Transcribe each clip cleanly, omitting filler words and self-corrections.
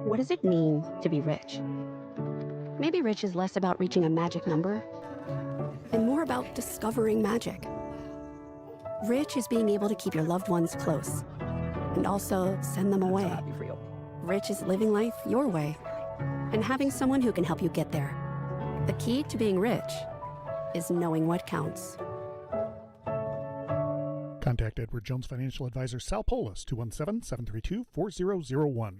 What does it mean to be rich? Maybe rich is less about reaching a magic number and more about discovering magic. Rich is being able to keep your loved ones close and also send them away. Rich is living life your way and having someone who can help you get there. The key to being rich is knowing what counts. Contact Edward Jones Financial Advisor Sal Polis, 217-732-4001.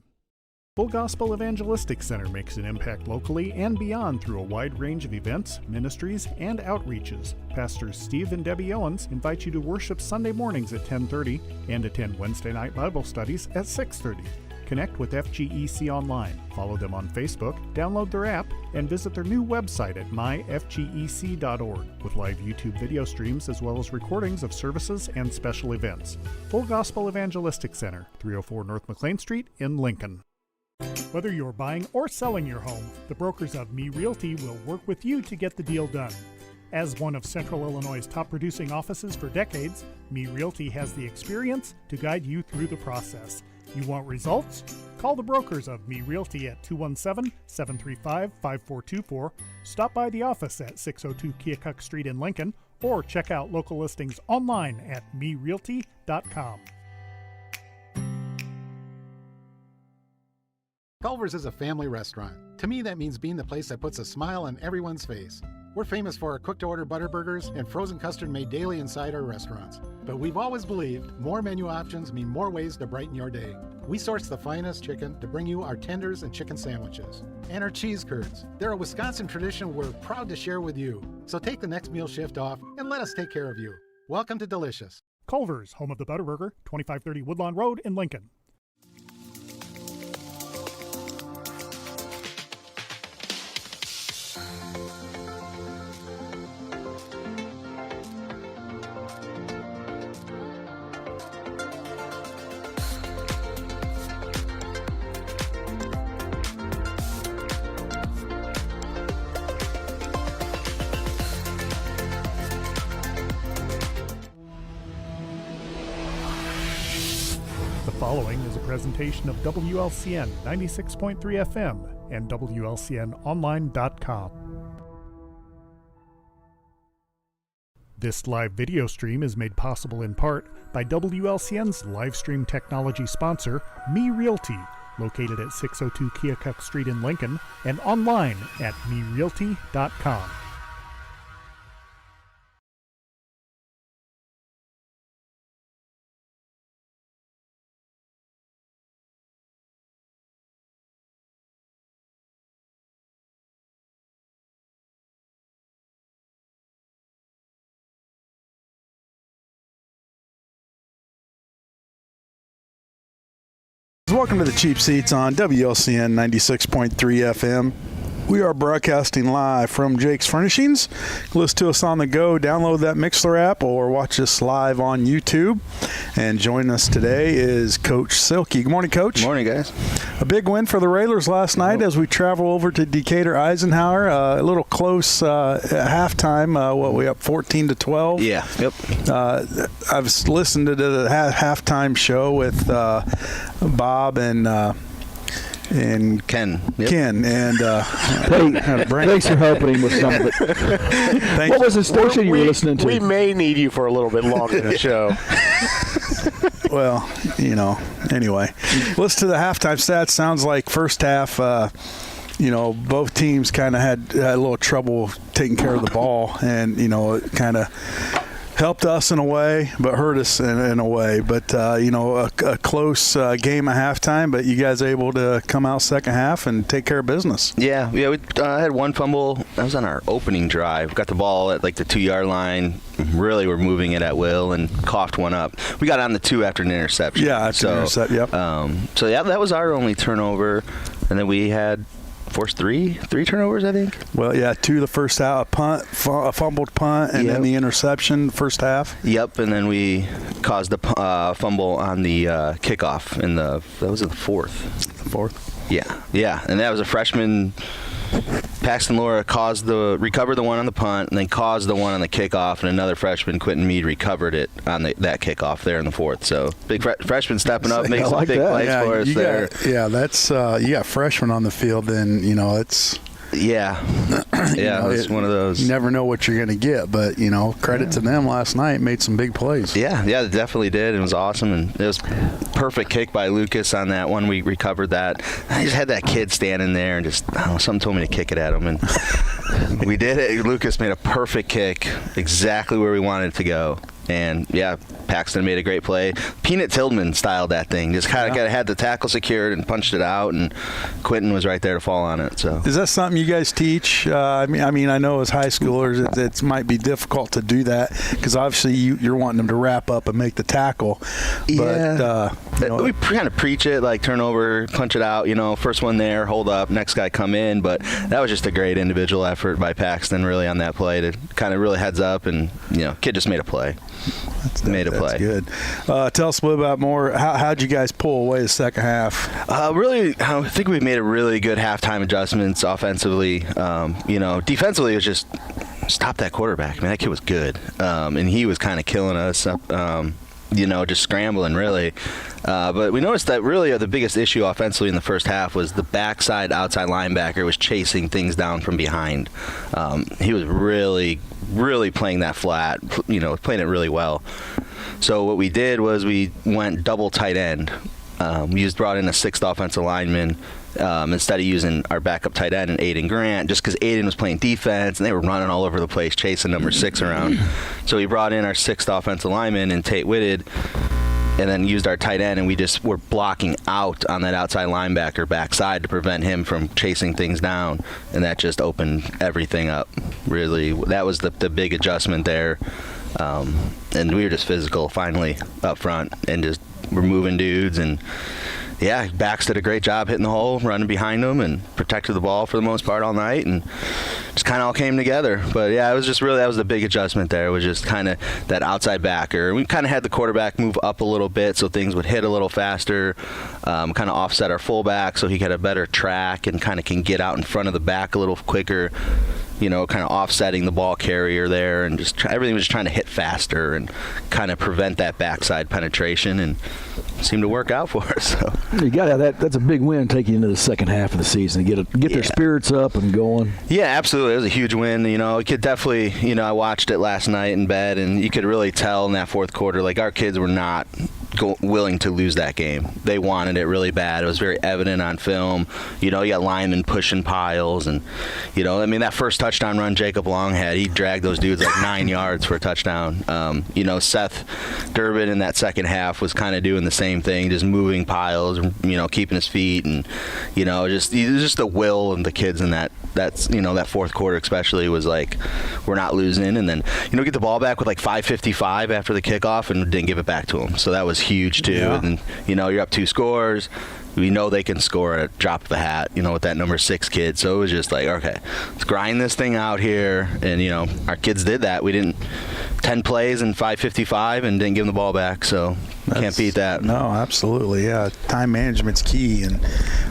Full Gospel Evangelistic Center makes an impact locally and beyond through a wide range of events, ministries, and outreaches. Pastors Steve and Debbie Owens invite you to worship Sunday mornings at 10:30 and attend Wednesday night Bible studies at 6:30. Connect with FGEC online, follow them on Facebook, download their app, and visit their new website at myfgec.org with live YouTube video streams as well as recordings of services and special events. Full Gospel Evangelistic Center, 304 North McLean Street in Lincoln. Whether you're buying or selling your home, the brokers of Me Realty will work with you to get the deal done. As one of Central Illinois' top producing offices for decades, Me Realty has the experience to guide you through the process. You want results? Call the brokers of Me Realty at 217-735-5424, stop by the office at 602 Keokuk Street in Lincoln, or check out local listings online at merealty.com. Culver's is a family restaurant. To me, that means being the place that puts a smile on everyone's face. We're famous for our cooked-to-order butter burgers and frozen custard made daily inside our restaurants. But we've always believed more menu options mean more ways to brighten your day. We source the finest chicken to bring you our tenders and chicken sandwiches. And our cheese curds. They're a Wisconsin tradition we're proud to share with you. So take the next meal shift off and let us take care of you. Welcome to Delicious. Culver's, home of the Butterburger, 2530 Woodlawn Road in Lincoln. The following is a presentation of WLCN 96.3 FM and WLCNonline.com. This live video stream is made possible in part by WLCN's live stream technology sponsor, Me Realty, located at 602 Keokuk Street in Lincoln and online at merealty.com. Welcome to the Cheap Seats on WLCN 96.3 FM. We are broadcasting live from Jake's Furnishings. Listen to us on the go, download that Mixler app, or watch us live on YouTube. And joining us today is Coach Silky. Good morning, Coach. Good morning, guys. A big win for the Railers last night as we travel over to Decatur Eisenhower. A little close at halftime. We up 14-12? Yeah. Yep. I've listened to the halftime show with Bob and Ken. Yep. Ken and thanks for helping him with some of it. What was the station you were listening to? We may need you for a little bit longer in the show. Well, anyway. Listen to the halftime stats. Sounds like first half, both teams kind of had a little trouble taking care of the ball, and, it kind of helped us in a way, but hurt us in a way. But, a close game at halftime, but you guys able to come out second half and take care of business. Yeah, we had one fumble. That was on our opening drive. Got the ball at, the 2-yard line. Really were moving it at will and coughed one up. We got on the 2 after an interception. Yeah, after an interception, yep. That was our only turnover. And then we had forced three turnovers, I think. Well, yeah, 2 the first half, a fumbled punt, and then the interception first half. Yep, and then we caused a fumble on the kickoff that was in the fourth. The fourth? Yeah, and that was a freshman Paxton Laura recovered the one on the punt, and then caused the one on the kickoff, and another freshman, Quentin Mead, recovered it on that kickoff there in the fourth. So big freshman stepping up, making some big plays for us there. That's you got freshmen on the field, then it's. Yeah, it's one of those. You never know what you're going to get, but credit to them last night, made some big plays. Yeah, they definitely did. It was awesome, and it was perfect kick by Lucas on that one. We recovered that. I just had that kid standing there, and just something told me to kick it at him, and we did it. Lucas made a perfect kick, exactly where we wanted it to go. And yeah, Paxton made a great play. Peanut Tillman styled that thing. Just kind of had the tackle secured and punched it out, and Quentin was right there to fall on it. So is that something you guys teach? I mean, I know as high schoolers it might be difficult to do that because obviously you're wanting them to wrap up and make the tackle. But we kind of preach it, like turn over, punch it out. First one there, hold up, next guy come in. But that was just a great individual effort by Paxton, really, on that play to kind of really heads up, and kid just made a play. Made a play. That's good. Tell us a little bit more. How'd you guys pull away the second half? Really, I think we made a really good halftime adjustments offensively. Defensively, it was just stop that quarterback. I mean, that kid was good, and he was kind of killing us. Just scrambling really. But we noticed that really the biggest issue offensively in the first half was the backside outside linebacker was chasing things down from behind. He was really playing that flat, playing it really well. So what we did was we went double tight end. We brought in a sixth offensive lineman instead of using our backup tight end and Aiden Grant, just because Aiden was playing defense and they were running all over the place chasing number 6 around. So we brought in our sixth offensive lineman and Tate Whitted, and then used our tight end, and we just were blocking out on that outside linebacker backside to prevent him from chasing things down, and that just opened everything up. Really, that was the big adjustment there, and we were just physical finally up front, and just we're moving dudes, and yeah, Bax did a great job hitting the hole, running behind them, and protected the ball for the most part all night, and just kind of all came together. But yeah, it was just really, that was the big adjustment there. It was just kind of that outside backer. We kind of had the quarterback move up a little bit so things would hit a little faster, kind of offset our fullback so he had a better track and kind of can get out in front of the back a little quicker. Kind of offsetting the ball carrier there, and just everything was just trying to hit faster and kind of prevent that backside penetration, and seemed to work out for us. So. You got to have that. That's a big win taking into the second half of the season to get their spirits up and going. Yeah, absolutely. It was a huge win. It could definitely. I watched it last night in bed, and you could really tell in that fourth quarter, like our kids were not willing to lose that game. They wanted it really bad. It was very evident on film. You got linemen pushing piles, and that first touchdown run Jacob Long had, he dragged those dudes like 9 yards for a touchdown. Seth Durbin in that second half was kind of doing the same thing, just moving piles, keeping his feet, and just the will of the kids in that fourth quarter especially was like, we're not losing, and then get the ball back with like 5:55 after the kickoff and didn't give it back to them. So that was huge too. Yeah. And you're up 2 scores. We know they can score at a drop of a hat, with that number 6 kid. So it was just like, okay, let's grind this thing out here. And, our kids did that. We didn't 10 plays in 5:55 and didn't give them the ball back. So can't beat that. No, absolutely. Yeah, time management's key. And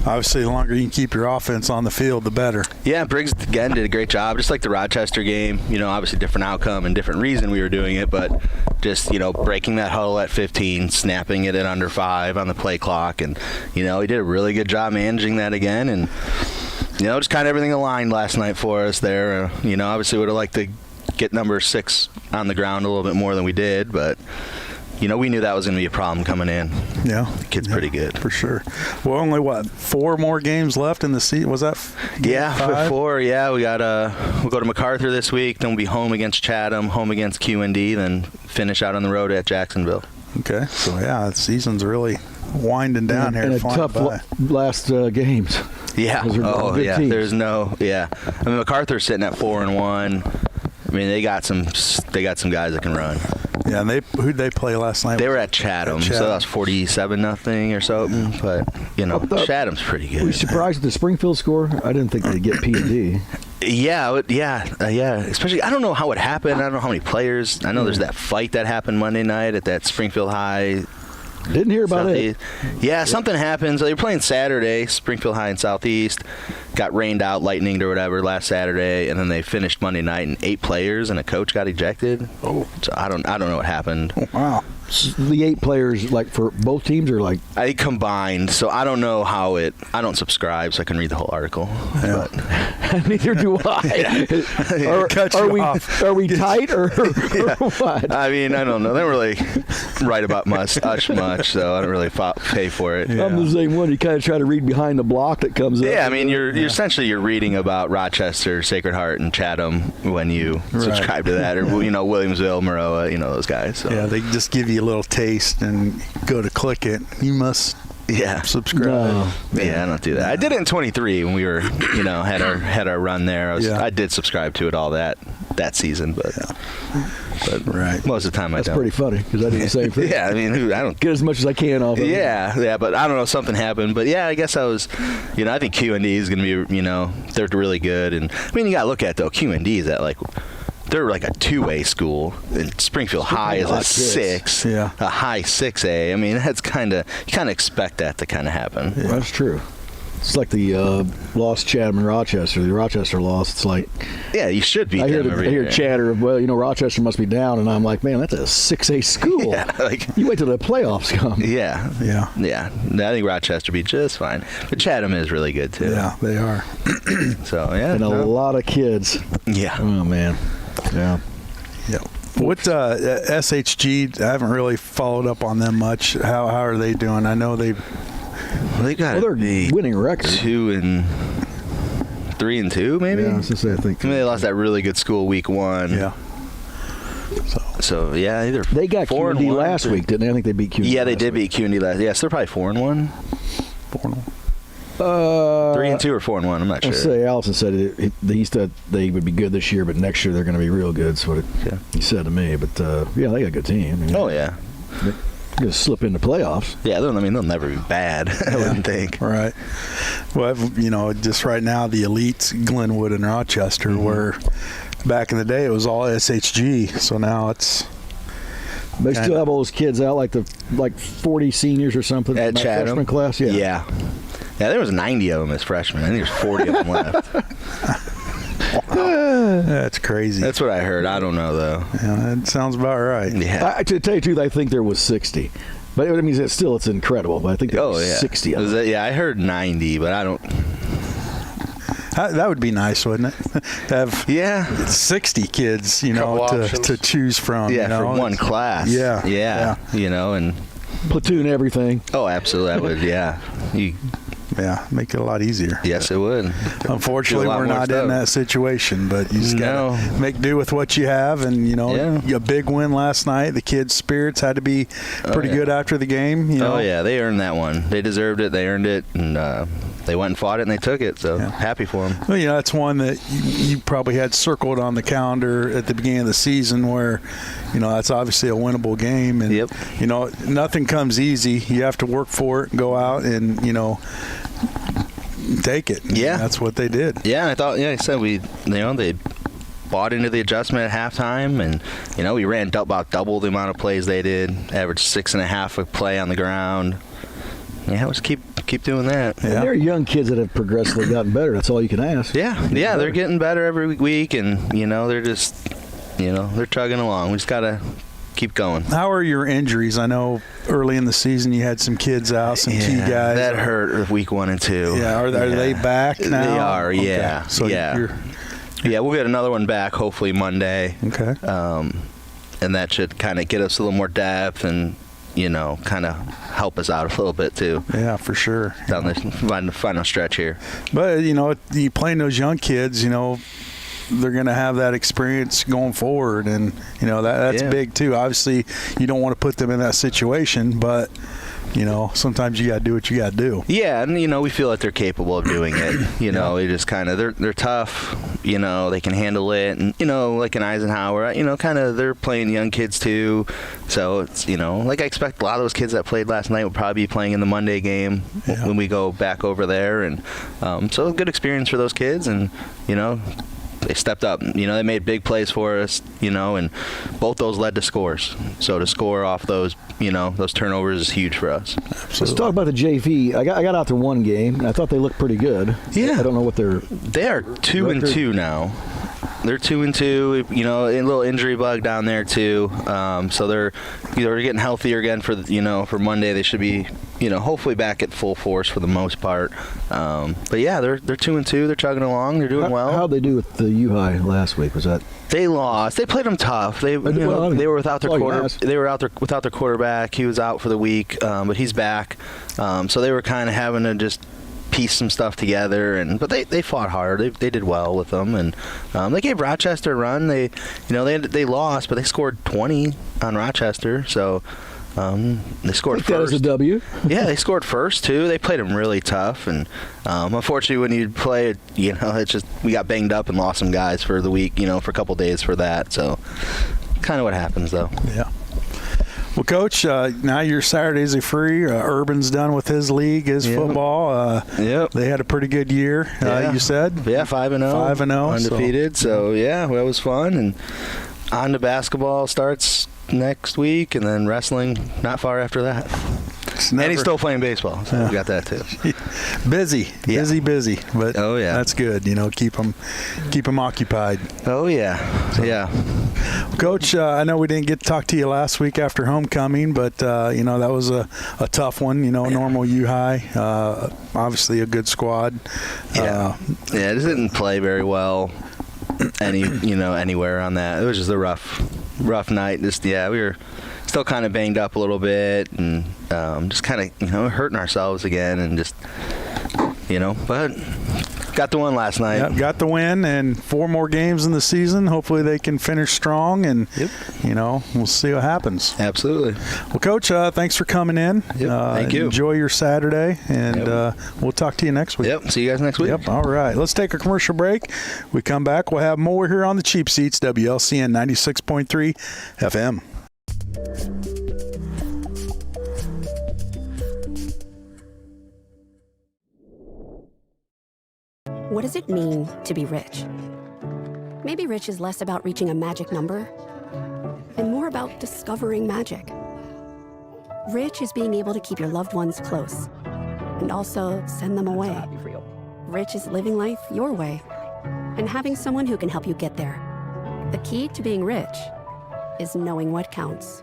obviously the longer you can keep your offense on the field, the better. Yeah, Briggs, again, did a great job. Just like the Rochester game, obviously different outcome and different reason we were doing it. But just, breaking that huddle at 15, snapping it at under 5 on the play clock. And, he did a really good job managing that again, and just kind of everything aligned last night for us there. Obviously would have liked to get number 6 on the ground a little bit more than we did, but we knew that was going to be a problem coming in. Yeah, the kid's pretty good for sure. Well, only 4 more games left in the season. Was that? Yeah, 5? 4. Yeah, we'll go to MacArthur this week. Then we'll be home against Chatham, home against QND, then finish out on the road at Jacksonville. Okay, so yeah, the season's really winding down here. And a tough last games. Yeah. Oh, yeah. Teams. There's no. Yeah. I mean, MacArthur's sitting at 4-1. I mean, they got some guys that can run. Yeah, and who'd they play last night? They were at Chatham, so that was 47-0 or something. But Chatham's pretty good. Were you surprised at the Springfield score? I didn't think they'd get P&D. Yeah. Especially, I don't know how it happened. I don't know how many players. I know there's that fight that happened Monday night at that Springfield High Didn't hear about it. Yeah, something happened. So they were playing Saturday, Springfield High and Southeast. Got rained out, lightninged or whatever last Saturday, and then they finished Monday night, and 8 players and a coach got ejected. Oh, so I don't know what happened. Oh, wow. The 8 players, like for both teams, or like I think combined. So I don't know how it. I don't subscribe, so I can read the whole article. Yeah. Neither do I. Are we tight or what? I mean, I don't know. They don't really write about much, so I don't really pay for it. Yeah. I'm the same one. You kind of try to read behind the block that comes up. Yeah, I mean, you're essentially you're reading about Rochester, Sacred Heart, and Chatham when you subscribe to that, or Williamsville, Maroa, those guys. So. Yeah, they just give you a little taste and go to click it. You must subscribe. No. Yeah, I don't do that. I did it in 23 when we were, had our run there. I did subscribe to it all that season, but most of the time That's I don't. pretty funny because I do the same thing. Yeah, I mean, I don't get as much as I can off of it. Yeah, but I don't know, something happened. But yeah, I guess I was, I think QND is going to be, they're really good. And I mean, you got to look at though, QND is at they're like a 2A school, and Springfield High is a 6, a high 6A. I mean, that's you kind of expect that to kind of happen. Yeah. That's true. It's like the lost Chatham and Rochester. The Rochester loss. It's like you should beat them every year. I hear chatter of Rochester must be down, and I'm like, man, that's a 6A school. Yeah, you wait till the playoffs come. Yeah. I think Rochester be just fine, but Chatham is really good too. Yeah, they are. So yeah, and a lot of kids. Yeah. Oh man. Yeah. Yeah. What SHG? I haven't really followed up on them much. How are they doing? I know they got they're winning record 2-3-2 maybe. Yeah, I was gonna say, I think they lost that really good school week 1. Yeah. So yeah, either they got QND last week, didn't they? I think they beat QND. Yeah, they did beat QND last. Yes, they're probably 4-1. 4-1. 3-2 or 4-1. I'm not sure. I'll say Allison said he said they would be good this year, but next year they're going to be real good. That's what he said to me. But they got a good team. I mean, yeah. They're going to slip into playoffs. Yeah, they'll never be bad. I wouldn't think. Right. Well, just right now the elites, Glenwood and Rochester, were back in the day it was all SHG. So now it's. They still have all those kids out, like 40 seniors or something at Chatham freshman class. Yeah, there was 90 of them as freshmen. I think there's 40 of them left. That's crazy. That's what I heard. I don't know though. Yeah, that sounds about right. Yeah. To tell you the truth, I think there was 60. But I mean, it's incredible. But I think there was 60 of them. I heard 90, but I don't. That would be nice, wouldn't it? Have 60 kids, to choose from. Yeah, from one class. Yeah. And platoon everything. Oh, absolutely. I would. Yeah. Make it a lot easier. Yes, it would. Unfortunately, we're not in that situation, but you just got to make do with what you have. And, a big win last night. The kids' spirits had to be pretty good after the game. Oh, yeah. They earned that one. They deserved it. They earned it. And they went and fought it, and they took it. So happy for them. Well, that's one that you probably had circled on the calendar at the beginning of the season where, that's obviously a winnable game. And, nothing comes easy. You have to work for it and go out and, take it. Yeah. That's what they did. Yeah, I thought, I said they bought into the adjustment at halftime, and, we ran about double the amount of plays they did, averaged 6.5 a play on the ground. Yeah, let's keep doing that. Yeah. And they're young kids that have progressively gotten better. That's all you can ask. Yeah, they're getting better every week, and, they're just, they're chugging along. We just got to keep going. How are your injuries? I know early in the season you had some kids out, some key guys. That hurt week 1 and 2. Yeah, are they back now? They are, okay. So we'll get another one back hopefully Monday. Okay. And that should kind of get us a little more depth and, kind of help us out a little bit too. Yeah, for sure. Down the final stretch here. But, you playing those young kids, they're going to have that experience going forward, and that's big too. Obviously you don't want to put them in that situation, but sometimes you got to do what you got to do. Yeah, and we feel like they're capable of doing it. They just kind of they're tough. They can handle it, and like in Eisenhower, kind of they're playing young kids too. So it's like I expect a lot of those kids that played last night will probably be playing in the Monday game when we go back over there, and so a good experience for those kids, and they stepped up. You know, they made big plays for us, you know, and both those led to scores. So to score off those, you know, those turnovers is huge for us. Let's talk about the JV. I got out to one game, and I thought they looked pretty good. Yeah. I don't know what They are 2-2 now. They're 2-2. You know, a little injury bug down there too. So they're getting healthier again for for Monday. They should be, you know, hopefully back at full force for the most part. But yeah, they're 2-2. They're chugging along. They're doing well. How'd they do with the U-High last week? Was that? They lost. They played them tough. They were without their without their quarterback. He was out for the week, but he's back. So they were kind of having to just piece some stuff together, but they fought hard. They did well with them, and they gave Rochester a run. They lost, but they scored 20 on Rochester. So they scored first. That was a W. Yeah, they scored first too. They played them really tough, and unfortunately, when you play, you know, it's just we got banged up and lost some guys for the week. You know, for a couple days for that. So kind of what happens though. Yeah. Well, Coach, now your Saturdays are free. Urban's done with his league, his football. Yep. They had a pretty good year, you said? Yeah, 5-0. 5-0. Undefeated. So, yeah, that was fun. And on to basketball starts next week, and then wrestling not far after that. And he's still playing baseball, so we got that too. Busy, but oh yeah, that's good. You know, keep them occupied. Oh yeah, yeah. Coach, I know we didn't get to talk to you last week after homecoming, but you know that was a tough one. You know, normal U-High, obviously a good squad. Yeah, it just didn't play very well. Anywhere on that. It was just a rough night. Just we were still kind of banged up a little bit, and just kind of hurting ourselves again, and just but got the win last night. Yep, got the win, and 4 more games in the season. Hopefully they can finish strong, and we'll see what happens. Absolutely. Well, Coach, thanks for coming in. Yep, thank you. Enjoy your Saturday, and we'll talk to you next week. Yep, see you guys next week. Yep, all right. Let's take a commercial break. We come back, we'll have more here on the Cheap Seats, WLCN 96.3 FM. What does it mean to be rich? Maybe rich is less about reaching a magic number and more about discovering magic. Rich is being able to keep your loved ones close and also send them away. Rich is living life your way and having someone who can help you get there. The key to being rich is knowing what counts.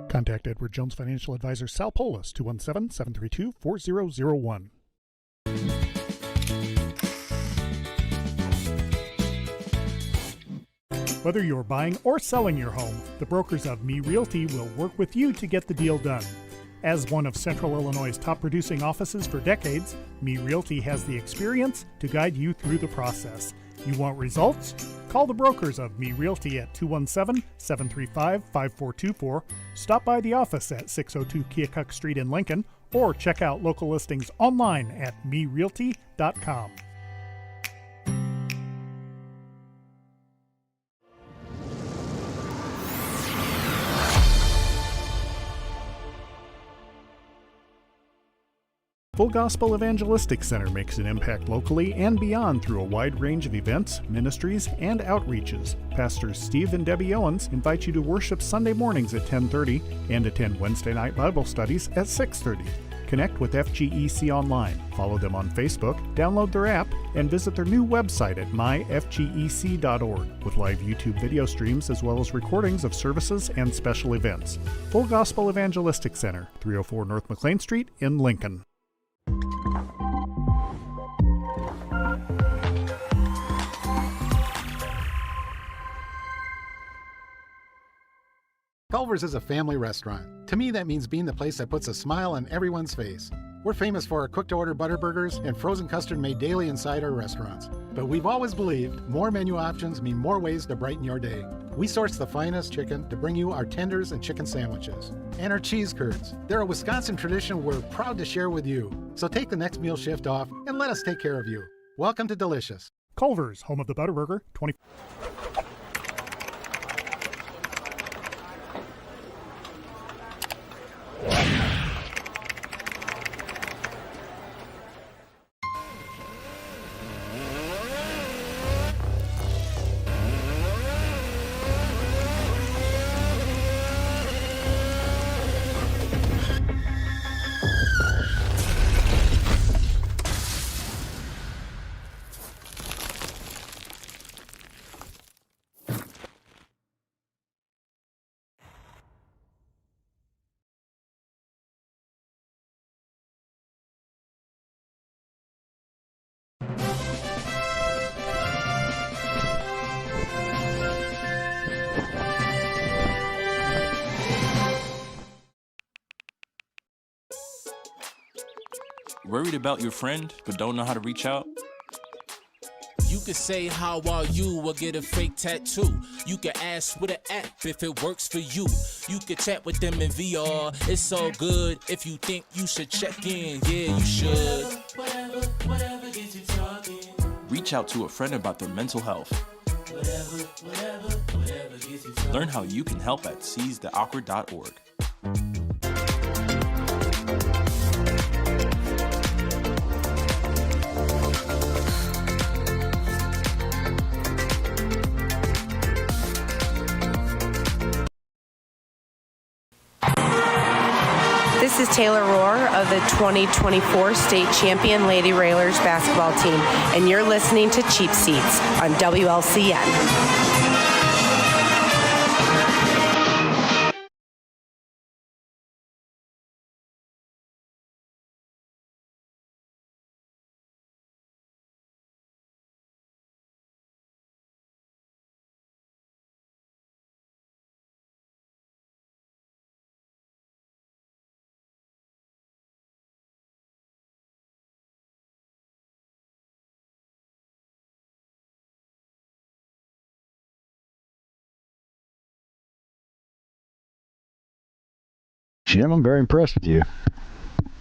Contact Edward Jones Financial Advisor Sal Polis, 217-732-4001. Whether you're buying or selling your home, the brokers of Me Realty will work with you to get the deal done. As one of Central Illinois' top producing offices for decades, Me Realty has the experience to guide you through the process. You want results? Call the brokers of Me Realty at 217-735-5424, stop by the office at 602 Keokuk Street in Lincoln, or check out local listings online at merealty.com. Full Gospel Evangelistic Center makes an impact locally and beyond through a wide range of events, ministries, and outreaches. Pastors Steve and Debbie Owens invite you to worship Sunday mornings at 10:30 and attend Wednesday night Bible studies at 6:30. Connect with FGEC online, follow them on Facebook, download their app, and visit their new website at myfgec.org with live YouTube video streams as well as recordings of services and special events. Full Gospel Evangelistic Center, 304 North McLean Street in Lincoln. Culver's is a family restaurant. To me, that means being the place that puts a smile on everyone's face. We're famous for our cooked-to-order butter burgers and frozen custard made daily inside our restaurants. But we've always believed more menu options mean more ways to brighten your day. We source the finest chicken to bring you our tenders and chicken sandwiches. And our cheese curds. They're a Wisconsin tradition we're proud to share with you. So take the next meal shift off and let us take care of you. Welcome to Delicious. Culver's, home of the Butterburger, 20... Worried about your friend but don't know how to reach out? You could say how are you or get a fake tattoo. You could ask with an app if it works for you. You could chat with them in VR. It's so good. If you think you should check in, yeah, you should. Whatever gets you talking. Reach out to a friend about their mental health. Whatever gets you talking. Learn how you can help at seizetheawkward.org. This is Taylor Rohr of the 2024 state champion Lady Railers basketball team, and you're listening to Cheap Seats on WLCN. Jim, I'm very impressed with you.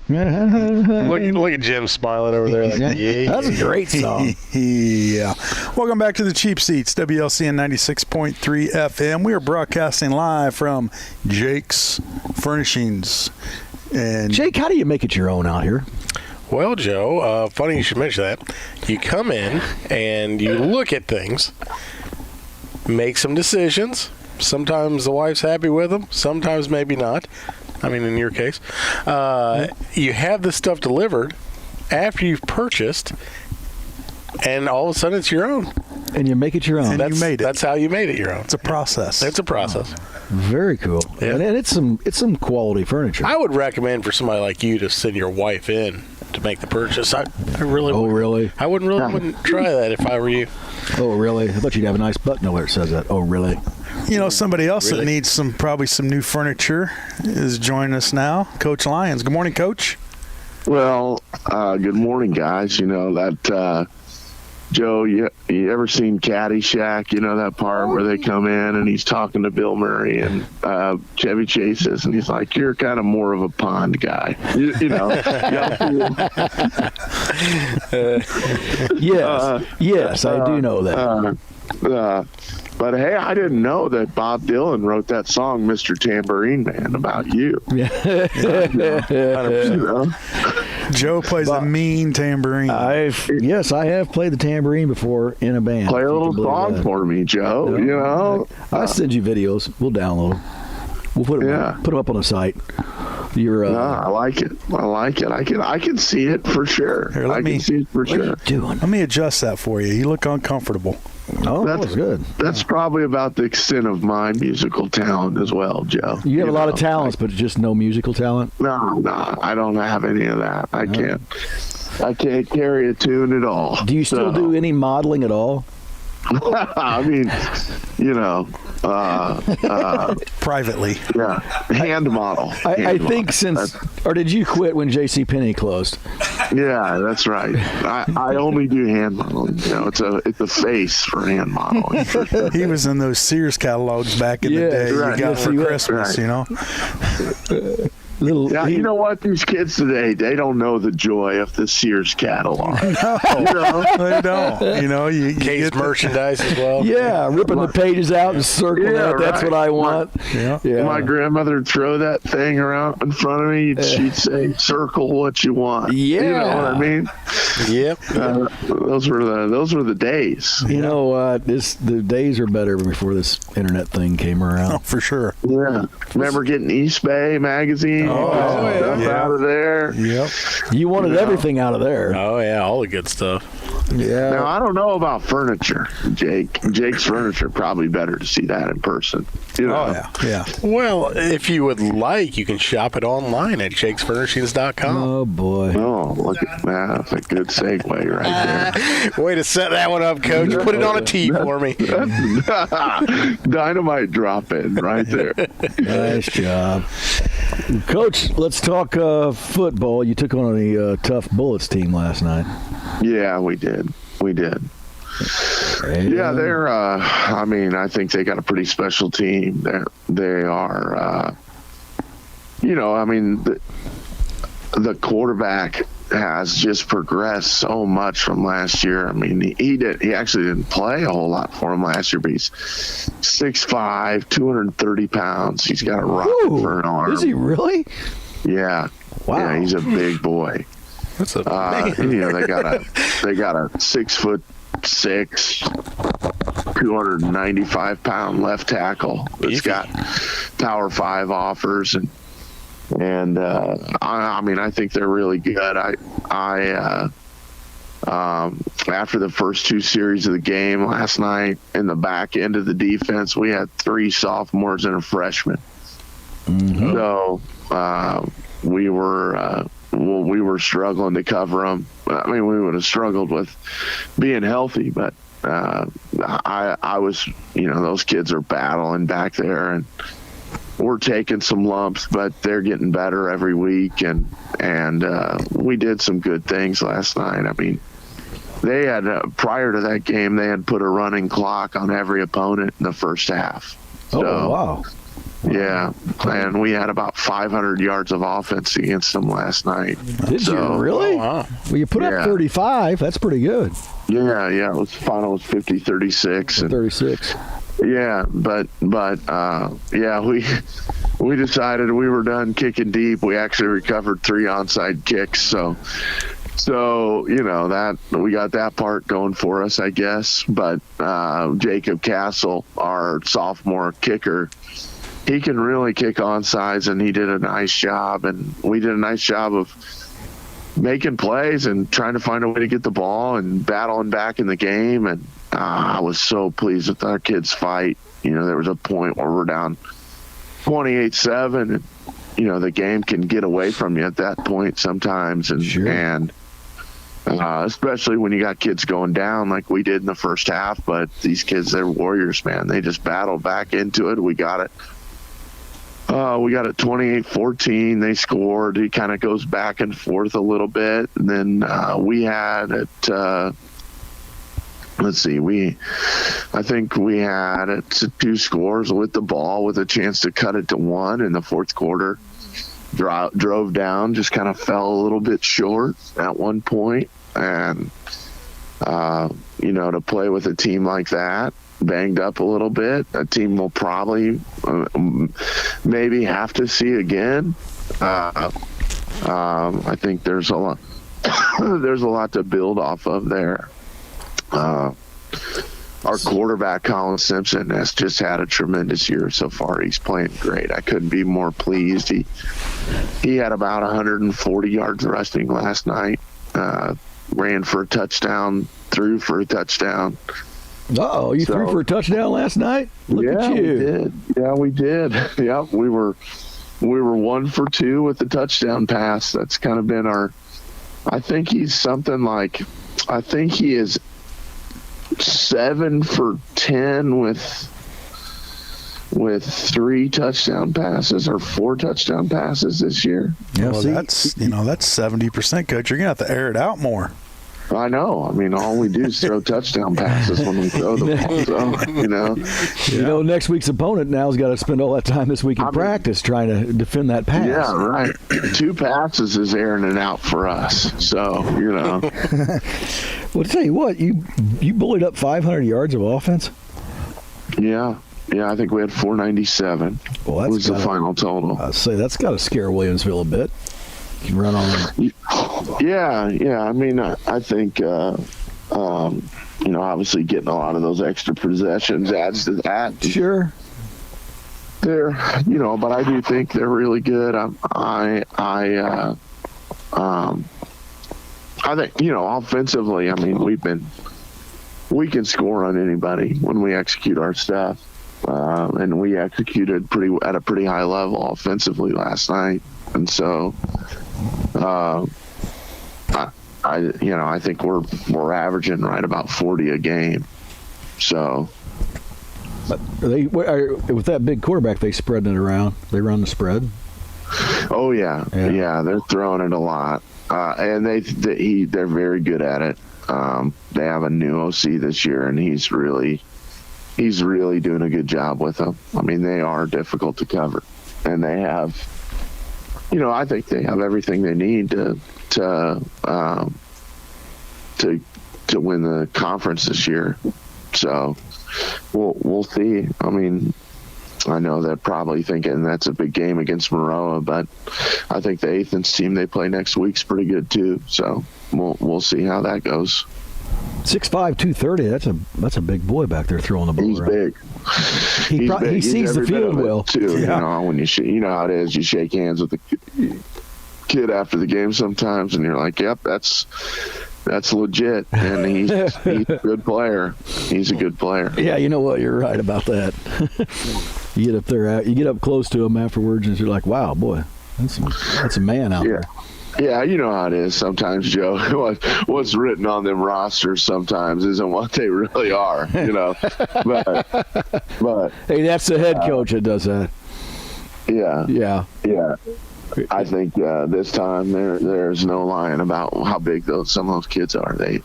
Look at Jim smiling over there. Like, yeah. That's a great song. Yeah. Welcome back to the Cheap Seats, WLCN 96.3 FM. We are broadcasting live from Jake's Furnishings. And Jake, how do you make it your own out here? Well, Joe, funny you should mention that. You come in and you look at things, make some decisions. Sometimes the wife's happy with them, sometimes maybe not. I mean, in your case. You have this stuff delivered after you've purchased, and all of a sudden it's your own. And you make it your own. And you made it. That's how you made it your own. It's a process. It's a process. Very cool. Yeah. And it's some quality furniture. I would recommend for somebody like you to send your wife in to make the purchase. I really Oh, wouldn't. really? I wouldn't try that if I were you. Oh, really? I thought you'd have a nice button where it says that. Oh, really? You know, somebody else that needs probably some new furniture is joining us now. Coach Lyons. Good morning, Coach. Well, good morning, guys. You know, that, Joe, you ever seen Caddyshack? You know, that part where they come in and he's talking to Bill Murray and Chevy Chase's, and he's like, you're kind of more of a pond guy. You know. Yes, I do know that. But hey, I didn't know that Bob Dylan wrote that song, Mr. Tambourine Man, about you. You know? Joe plays a mean tambourine. Yes, I have played the tambourine before in a band. Play a little song for me, Joe. You know, I'll send you videos. We'll download them. We'll put them up on the site. I like it. I can see it for sure. Here, I can see it for sure. Doing? Let me adjust that for you. You look uncomfortable. Oh, that's good. That's probably about the extent of my musical talent as well, Joe. You have a lot of talents, but just no musical talent? No, I don't have any of that. I can't carry a tune at all. Do you still do any modeling at all? I mean, you know, privately. Yeah, hand model. I think or did you quit when J.C. Penney closed? Yeah, that's right. I only do hand modeling. You know, it's a face for hand modeling. He was in those Sears catalogs back in the day. Right. You got for Christmas, you know. You know what? These kids today, they don't know the joy of the Sears catalog. No, they don't. You know, you Case get merchandise as well. Yeah, ripping the pages out and circling that. That's what I want. My grandmother would throw that thing around in front of me. She'd say, "Circle what you want." Yeah, you know what I mean. Yep. Those were the days. You know, the days are better before this internet thing came around. Oh, for sure. Yeah. Remember getting East Bay magazine? Oh, yeah. Out of there. Yep. You wanted everything out of there. Oh yeah, all the good stuff. Yeah. Now, I don't know about furniture, Jake. Jake's furniture, probably better to see that in person. You know? Oh, yeah. Well, if you would like, you can shop it online at jakesfurnishings.com. Oh, boy. Oh, look at that. That's a good segue right there. Way to set that one up, Coach. Put it on a tee for me. Dynamite drop in right there. Nice job. Coach, let's talk football. You took on a tough Bullets team last night. Yeah, we did. Yeah, they're. I think they got a pretty special team. They are. The quarterback has just progressed so much from last year. I mean, he actually didn't play a whole lot for him last year, but he's 6'5", 230 pounds. He's got a rocket for an arm. Is he really? Yeah. Wow. Yeah, he's a big boy. That's a they got a 6'6", 295-pound left tackle that's got Power 5 offers, and I think they're really good. After the first two series of the game last night, in the back end of the defense, we had 3 sophomores and a freshman. Mm-hmm. So we were struggling to cover them. I mean, we would have struggled with being healthy, but I was, those kids are battling back there, and we're taking some lumps, but they're getting better every week, and we did some good things last night. I mean, they had prior to that game, they had put a running clock on every opponent in the first half. Oh, wow. Yeah, and we had about 500 yards of offense against them last night. Did you really? Oh, wow. Well, you put up 35. That's pretty good. Yeah. The final was 50-36. 36. Yeah, but we decided we were done kicking deep. We actually recovered 3 onside kicks, so that we got that part going for us, I guess. But Jacob Castle, our sophomore kicker, he can really kick onsides, and he did a nice job. And we did a nice job of making plays and trying to find a way to get the ball and battling back in the game. And I was so pleased with our kids' fight. There was a point where we're down 28-7, and the game can get away from you at that point sometimes. And sure. And especially when you got kids going down like we did in the first half. But these kids, they're warriors, man. They just battled back into it. We got it. We got it 28-14. They scored. He kind of goes back and forth a little bit. And then we had it. I think we had it 2 scores with the ball with a chance to cut it to 1 in the fourth quarter. Drove down, just kind of fell a little bit short at one point. And, to play with a team like that, banged up a little bit, a team will probably maybe have to see again. I think there's a lot to build off of there. Our quarterback, Colin Simpson, has just had a tremendous year so far. He's playing great. I couldn't be more pleased. He had about 140 yards rushing last night, ran for a touchdown, threw for a touchdown. Uh-oh, you threw for a touchdown last night? Look at you. We did. Yeah, we were 1 for 2 with the touchdown pass. That's kind of been I think he is 7 for 10 with 3 touchdown passes or 4 touchdown passes this year. Yeah, well, that's 70%, Coach. You're gonna have to air it out more. I know. I mean, all we do is throw touchdown passes when we throw the ball. So, next week's opponent now's got to spend all that time this week in practice trying to defend that pass. Yeah, right. 2 passes is airing it out for us. So, Well, I'll tell you what, you bullied up 500 yards of offense? Yeah, I think we had 497. Well, that was the final total. I'd say that's got to scare Williamsville a bit. You can run on. Yeah. I mean, I think, obviously getting a lot of those extra possessions adds to that. Sure. But I do think they're really good. I think, offensively, I mean, we can score on anybody when we execute our stuff. And we executed at a pretty high level offensively last night. And so, I think we're averaging right about 40 a game. So, with that big quarterback, they spread it around. They run the spread. Oh yeah. They're throwing it a lot, and they're very good at it. They have a new OC this year, and he's really doing a good job with them. I mean, they are difficult to cover, and they have, I think they have everything they need to win the conference this year. So we'll see. I mean, I know they're probably thinking that's a big game against Maroa, but I think the Athens team they play next week's pretty good too. So we'll see how that goes. 6'5", 230. That's a big boy back there throwing the ball He's around. big. He sees the field well too. Yeah. When you know how it is, you shake hands with the kid after the game sometimes, and you're like, "Yep, that's legit." And he's a good player. He's a good player. Yeah, you know what? You're right about that. You get up there, you get up close to him afterwards, and you're like, "Wow, boy, that's a man out there." Yeah, you know how it is sometimes, Joe. What's written on them rosters sometimes isn't what they really are, But hey, that's the head coach that does that. Yeah. I think this time there's no lying about how big some of those kids are. They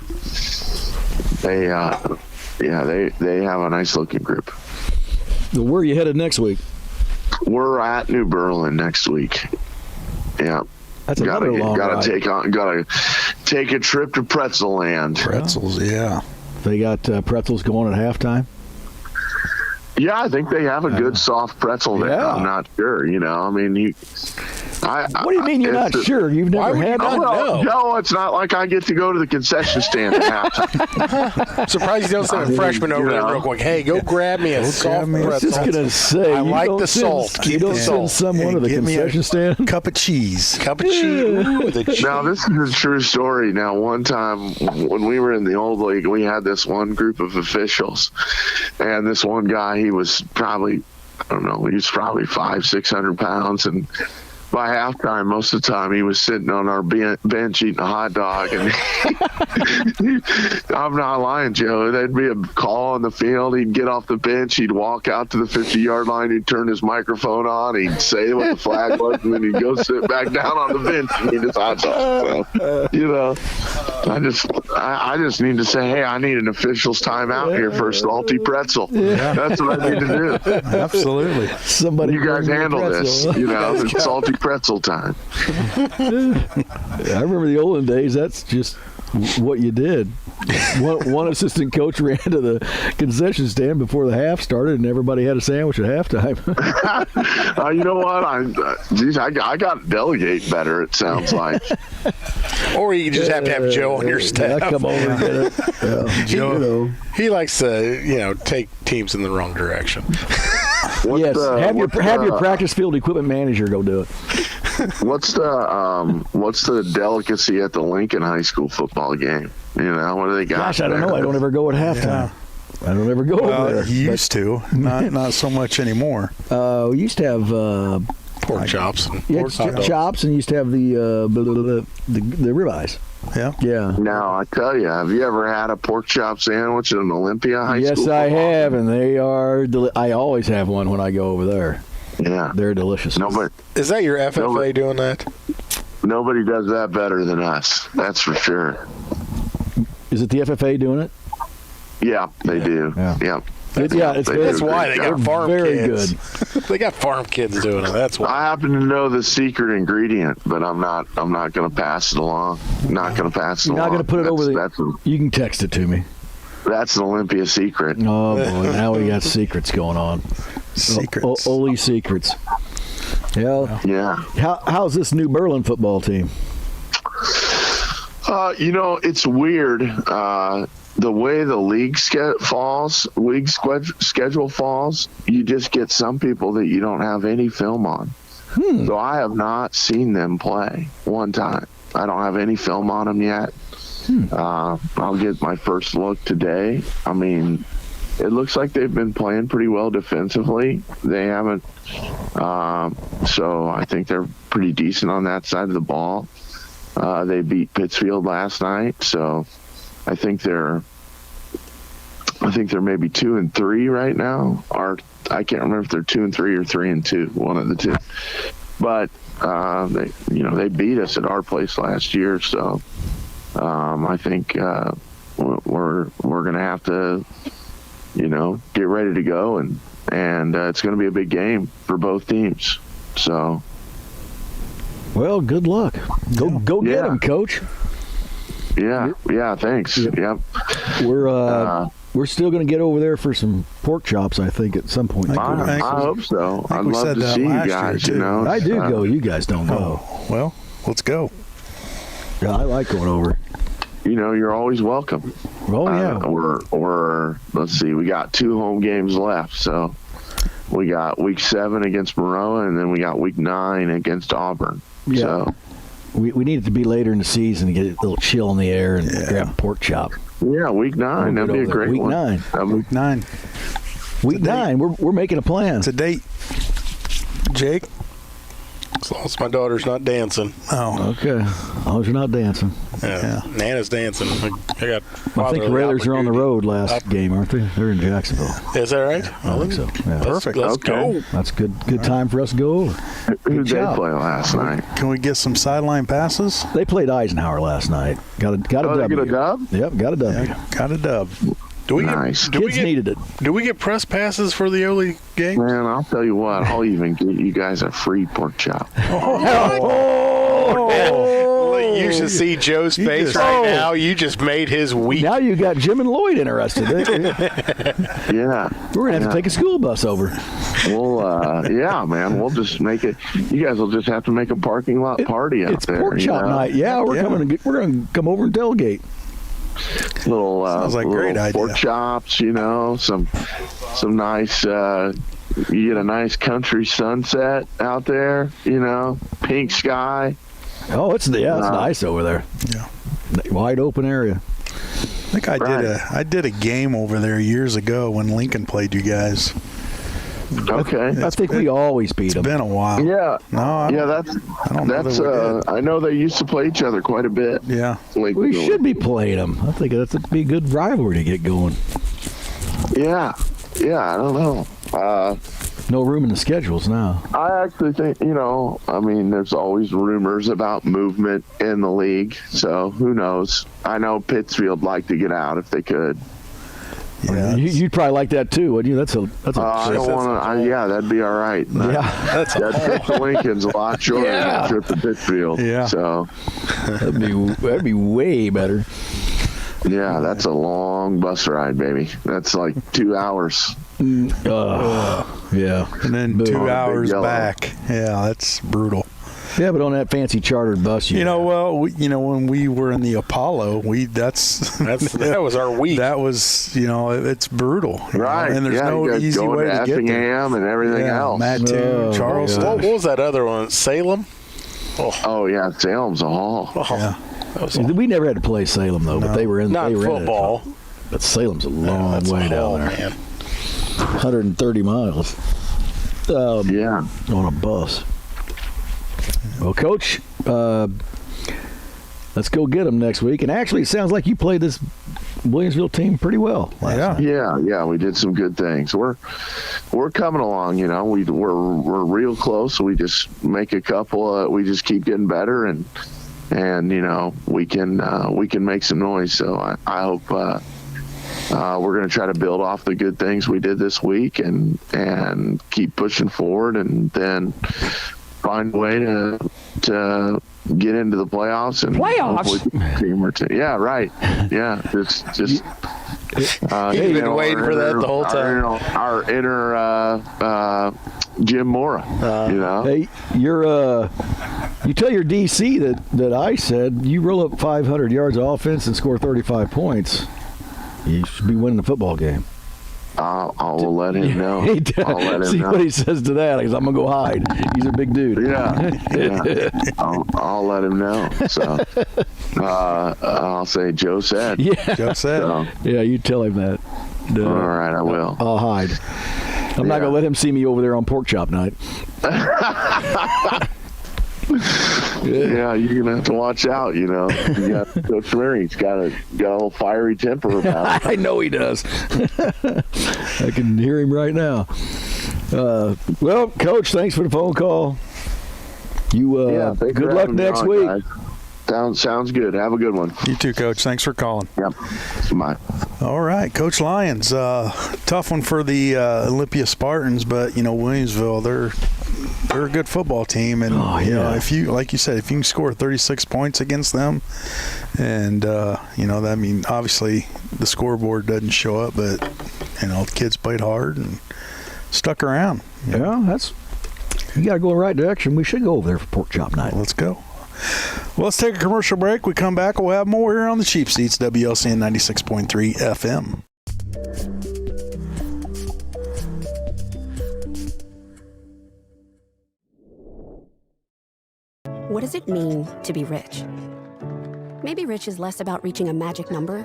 have a nice looking group. Well, where are you headed next week? We're at New Berlin next week. Yeah. That's another long ride. Gotta take a trip to Pretzel Land. Pretzels, yeah. They got pretzels going at halftime? Yeah, I think they have a good soft pretzel there. Yeah. I'm not sure, I mean, what do you mean you're not sure? You've never had one? No, it's not like I get to go to the concession stand at halftime. Surprised you don't send a freshman over there real quick. Hey, go grab me a soft pretzel. I was just going to say, I like the salt. You don't send someone to the concession stand? Cup of cheese. Cup of cheese. Ooh, the cheese. Now, this is a true story. Now, one time when we were in the old league, we had this one group of officials, and this one guy, he was probably 500-600 pounds, and by halftime, most of the time, he was sitting on our bench eating a hot dog. And I'm not lying, Joe. There'd be a call on the field. He'd get off the bench. He'd walk out to the 50-yard line. He'd turn his microphone on. He'd say what the flag was, and then he'd go sit back down on the bench and eat his hot dog. So, I just need to say, hey, I need an official's timeout here for a salty pretzel. Yeah. That's what I need to do. Absolutely. Somebody, you guys handle this. It's salty pretzel time. I remember the olden days. That's just what you did. One assistant coach ran to the concession stand before the half started, and everybody had a sandwich at halftime. You know what? I got to delegate better, it sounds like. Or you just have to have Joe on your staff. Come over and get it. Joe, he likes to, take teams in the wrong direction. Have your practice field equipment manager go do it. What's the delicacy at the Lincoln High School football game? What do they got? Gosh, I don't know. I don't ever go at halftime. I don't ever go over there. Used to, not so much anymore. We used to have pork chops. Chops, and used to have the ribeyes. Yeah. Now, I tell you, have you ever had a pork chop sandwich at an Olympia High School? Yes, I have, and they are. I always have one when I go over there. Yeah, they're delicious. Is that your FFA doing that? Nobody does that better than us. That's for sure. Is it the FFA doing it? Yeah, they do. Yeah. That's why they got farm very kids. Good. They got farm kids doing it. That's why. I happen to know the secret ingredient, but I'm not going to pass it along. Not going to pass it along. You're not going to put it over you can text it to me. That's an Olympia secret. Oh boy, now we got secrets going on. Secrets. Only secrets. Yeah. How's this New Berlin football team? It's weird. The way the league schedule falls, you just get some people that you don't have any film on. So I have not seen them play one time. I don't have any film on them yet. I'll get my first look today. I mean, it looks like they've been playing pretty well defensively. They haven't, so I think they're pretty decent on that side of the ball. They beat Pittsfield last night, so I think they're maybe 2-3 right now. Or I can't remember if they're 2-3 or 3-2, one of the two. But they beat us at our place last year, so I think we're going to have to get ready to go, and it's going to be a big game for both teams. So, well, good luck. Go get them, Coach. Yeah, thanks. Yep. We're still going to get over there for some pork chops, I think, at some point. I hope so. I'd love to see you guys. I do go. You guys don't go. Well, let's go. Yeah, I like going over. You're always welcome. Oh yeah. Let's see, we got 2 home games left. So we got week 7 against Maroa, and then we got week 9 against Auburn. Yeah. So we need it to be later in the season to get a little chill in the air and grab a pork chop. Yeah, week 9. That'd be a great week one. Week 9. Week 9. We're making a plan. It's a date. Jake? As long as my daughter's not dancing. Oh. Okay. As long as you're not dancing. Yeah. Nana's dancing. I think the Railers are on the road last game, aren't they? They're in Jacksonville. Is that right? I think so. Yeah. Perfect. Let's go. That's good time for us to go over. Who did they play last night? Can we get some sideline passes? They played Eisenhower last night. Got a W. They get a dub? Yep, got a W. Yeah, got a dub. Nice. Kids needed it. Do we get press passes for the Ole game? Man, I'll tell you what. I'll even get you guys a free pork chop. You should see Joe's face right now. You just made his week. Now you got Jim and Lloyd interested. Yeah. We're going to have to take a school bus over. Well, yeah, man. We'll just make it. You guys will just have to make a parking lot party out there. It's pork chop night. Yeah, we're going to come over and tailgate. Little sounds like a great idea. Pork chops, some nice. You get a nice country sunset out there. Pink sky. Oh, it's nice over there. Yeah, wide open area. I think I did a game over there years ago when Lincoln played you guys. Okay. I think we always beat them. It's been a while. Yeah. No. I know they used to play each other quite a bit. Yeah. We should be playing them. I think that's be a good rivalry to get going. Yeah. I don't know. No room in the schedules now. I actually think, there's always rumors about movement in the league. So who knows? I know Pittsfield like to get out if they could. Yeah, you'd probably like that too, wouldn't you? That's a. I don't want to. Yeah, that'd be all right. Yeah, that trip to Lincoln's a lot shorter than that trip to Pittsfield. Yeah, so that'd be way better. Yeah, that's a long bus ride, baby. That's like 2 hours. Yeah, and then 2 hours back. Yeah, that's brutal. Yeah, but on that fancy chartered bus, when we were in the Apollo, that was our week. That was, it's brural, right? And there's no easy way to get there. And everything else. Mattoon, Charleston. What was that other one? Salem. Oh yeah, Salem's a haul. Yeah. We never had to play Salem though, but they were in. Not they were football. In it. But Salem's a long way down there. Man. 130 miles. Yeah. On a bus. Well, Coach, let's go get them next week. And actually, it sounds like you played this Williamsville team pretty well. Yeah, we did some good things. We're coming along. We're real close. We just make a couple. We just keep getting better, and we can make some noise. So I hope we're going to try to build off the good things we did this week and keep pushing forward, and then find a way to get into the playoffs and team or two. Yeah, right. Yeah, just you've been waiting for that the whole time. Our inner Jim Mora. Hey, you tell your DC that I said you roll up 500 yards of offense and score 35 points, you should be winning the football game. I'll let him know. I'll let him See know. what he says to that. Because I'm gonna go hide. He's a big dude. Yeah. I'll let him know. So I'll say Joe said. Yeah. Joe said. So, Yeah, you tell him that. all right, I will. I'll hide. I'm not gonna let him see me over there on pork chop night. Yeah, you're gonna have to watch out. You know, Coach Mary's got a little fiery temper about him. I know he does. I can hear him right now. Well, Coach, thanks for the phone call. You thanks good for luck having me next on, week. guys. Sounds good. Have a good one. You too, Coach. Thanks for calling. Yep. Bye. All right, Coach Lyons. Tough one for the Olympia Spartans, but Williamsville, they're a good football team, and if you, like you said, if you can score 36 points against them, and that obviously the scoreboard doesn't show up, but the kids played hard and stuck around. Yeah, you got to go in the right direction. We should go over there for pork chop night. Let's go. Well, let's take a commercial break. We come back, we'll have more here on the Cheap Seats, WLCN 96.3 FM. What does it mean to be rich? Maybe rich is less about reaching a magic number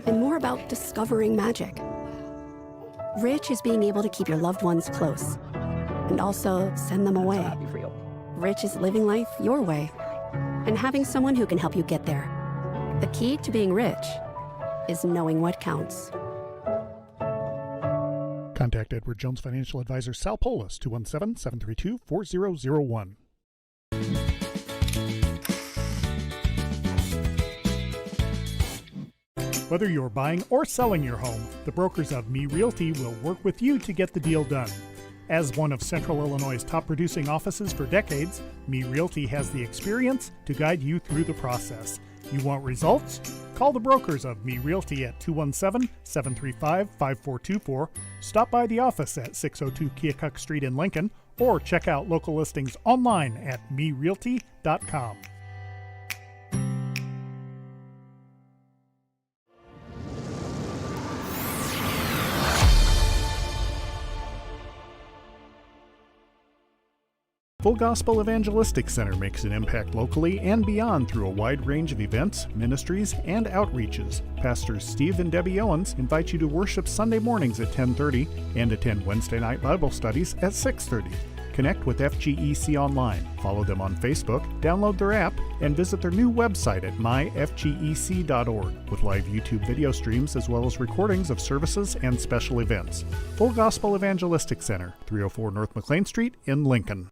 and more about discovering magic. Rich is being able to keep your loved ones close and also send them away. Rich is living life your way and having someone who can help you get there. The key to being rich is knowing what counts. Contact Edward Jones Financial Advisor Sal Polis, 217-732-4001. Whether you're buying or selling your home, the brokers of Me Realty will work with you to get the deal done. As one of Central Illinois' top producing offices for decades, Me Realty has the experience to guide you through the process. You want results? Call the brokers of Me Realty at 217-735-5424, stop by the office at 602 Keokuk Street in Lincoln, or check out local listings online at merealty.com. Full Gospel Evangelistic Center makes an impact locally and beyond through a wide range of events, ministries, and outreaches. Pastors Steve and Debbie Owens invite you to worship Sunday mornings at 10:30 and attend Wednesday night Bible studies at 6:30. Connect with FGEC online, follow them on Facebook, download their app, and visit their new website at myfgec.org with live YouTube video streams as well as recordings of services and special events. Full Gospel Evangelistic Center, 304 North McLean Street in Lincoln.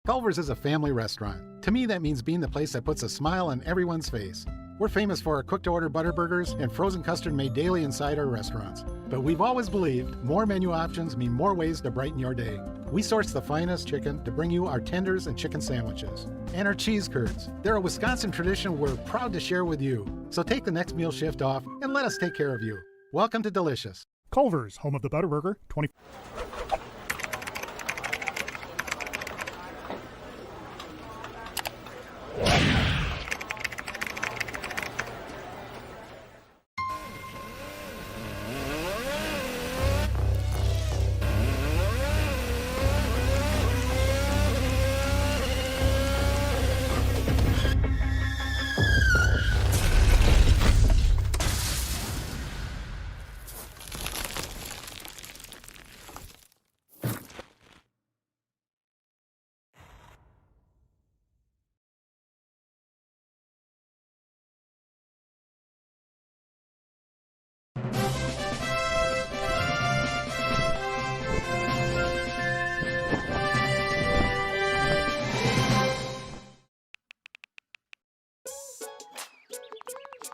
Culver's is a family restaurant. To me, that means being the place that puts a smile on everyone's face. We're famous for our cooked-to-order butter burgers and frozen custard made daily inside our restaurants. But we've always believed more menu options mean more ways to brighten your day. We source the finest chicken to bring you our tenders and chicken sandwiches. And our cheese curds. They're a Wisconsin tradition we're proud to share with you. So take the next meal shift off and let us take care of you. Welcome to Delicious. Culver's, home of the Butterburger, 20.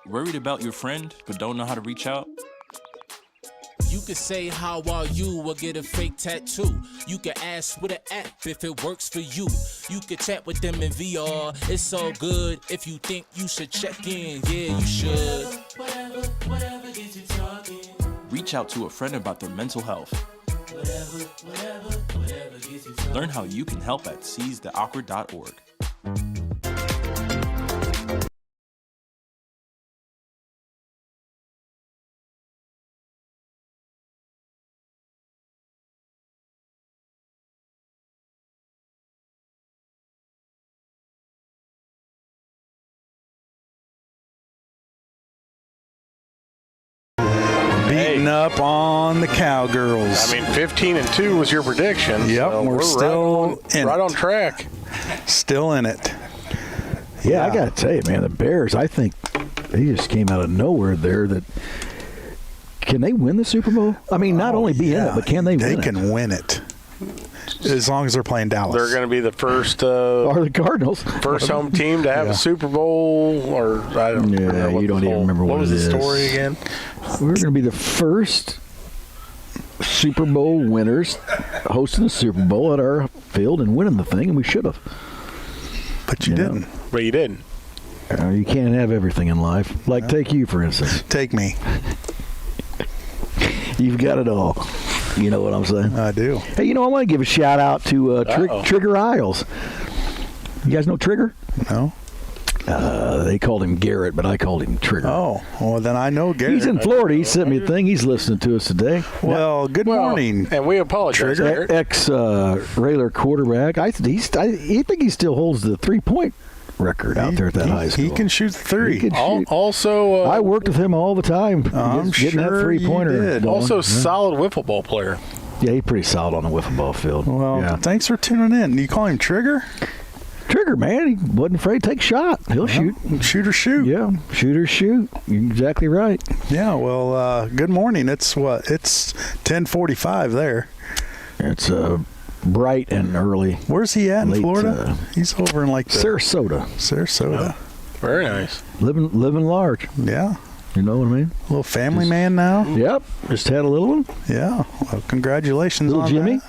Worried about your friend but don't know how to reach out? You can say how are you or get a fake tattoo. You can ask with an app if it works for you. You can chat with them in VR. It's all good. If you think you should check in, yeah, you should. Whatever gets you talking. Reach out to a friend about their mental health. Whatever gets you talking. Learn how you can help at seizetheawkward.org. Beating up on the Cowgirls. I mean, 15-2 was your prediction. Yep, so we're still right on track. Still in it. Yeah, I got to tell you, man, the Bears, I think they just came out of nowhere there. Can they win the Super Bowl? I mean, not only be in it, but can they win it? They can win it. As long as they're playing Dallas. They're going to be the first or the Cardinals. First home team to have a Super Bowl, or I don't know. You don't even remember what was it the is. story again? We're going to be the first Super Bowl winners hosting the Super Bowl at our field and winning the thing, and we should have. But you didn't. But you didn't. You can't have everything in life. Like, take you, for instance. Take me. You've got it all. You know what I'm saying? I do. Hey, I want to give a shout out to Trigger Isles. You guys know Trigger? No. They called him Garrett, but I called him Trigger. Oh, well, then I know Garrett. He's in Florida. He sent me a thing. He's listening to us today. Well, good morning. And we apologize, Trigger. Ex-Railer quarterback. I think he still holds the 3-point record out there at that high school. He can shoot three. He can shoot. Also, I worked with him all the time. I'm getting that sure you 3-pointer. did. Also, solid wiffle ball player. Yeah, he's pretty solid on the wiffle ball field. Well, thanks for tuning in. You call him Trigger? Trigger, man. He wasn't afraid to take a shot. He'll shoot. Shoot or shoot. Yeah, shoot or shoot. You're exactly right. Yeah, well, good morning. It's 10:45 there. It's bright and early. Where's he at in Late, Florida? He's over in Sarasota. Sarasota. Very nice. Living large. Yeah. You know what I mean? Little family man now. Yep. Just had a little one. Yeah. Well, congratulations Little on Jimmy.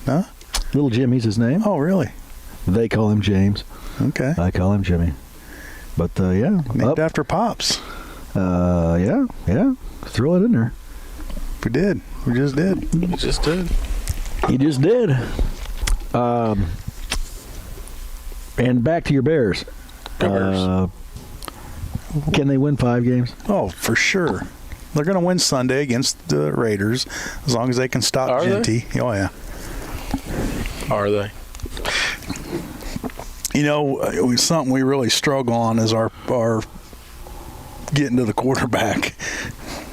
that. Huh? Little Jimmy's his name. Oh, really? They call him James. Okay. I call him Jimmy. But yeah. Named after Pops. Yeah. Throw it in there. We did. We just did. You just did. You just did. And back to your Bears. Can they win 5 games? Oh, for sure. They're going to win Sunday against the Raiders as long as they can stop Are Genty. They? Oh, yeah. Are they? Something we really struggle on is our getting to the quarterback.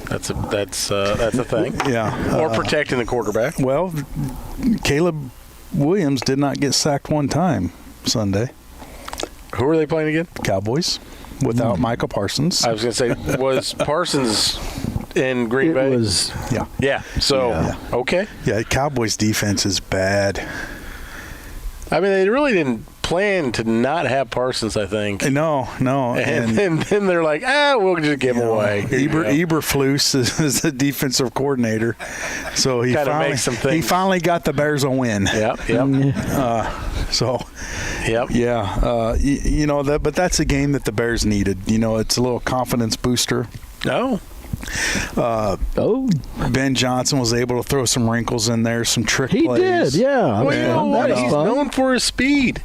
That's a thing. Yeah. Or protecting the quarterback. Well, Caleb Williams did not get sacked one time Sunday. Who are they playing again? Cowboys without Micah Parsons. I was going to say, was Parsons in Green Bay? It was. Yeah. Yeah. So, Yeah. okay. Yeah, Cowboys defense is bad. I mean, they really didn't plan to not have Parsons, I think. No. And then they're like, we'll just give him away. Eberflus is the defensive coordinator. So he finally got the Bears a win. Yep. But that's a game that the Bears needed. It's a little confidence booster. No. Ben Johnson was able to throw some wrinkles in there, some trick plays. He did, yeah. Well, you know what? He's known for his speed.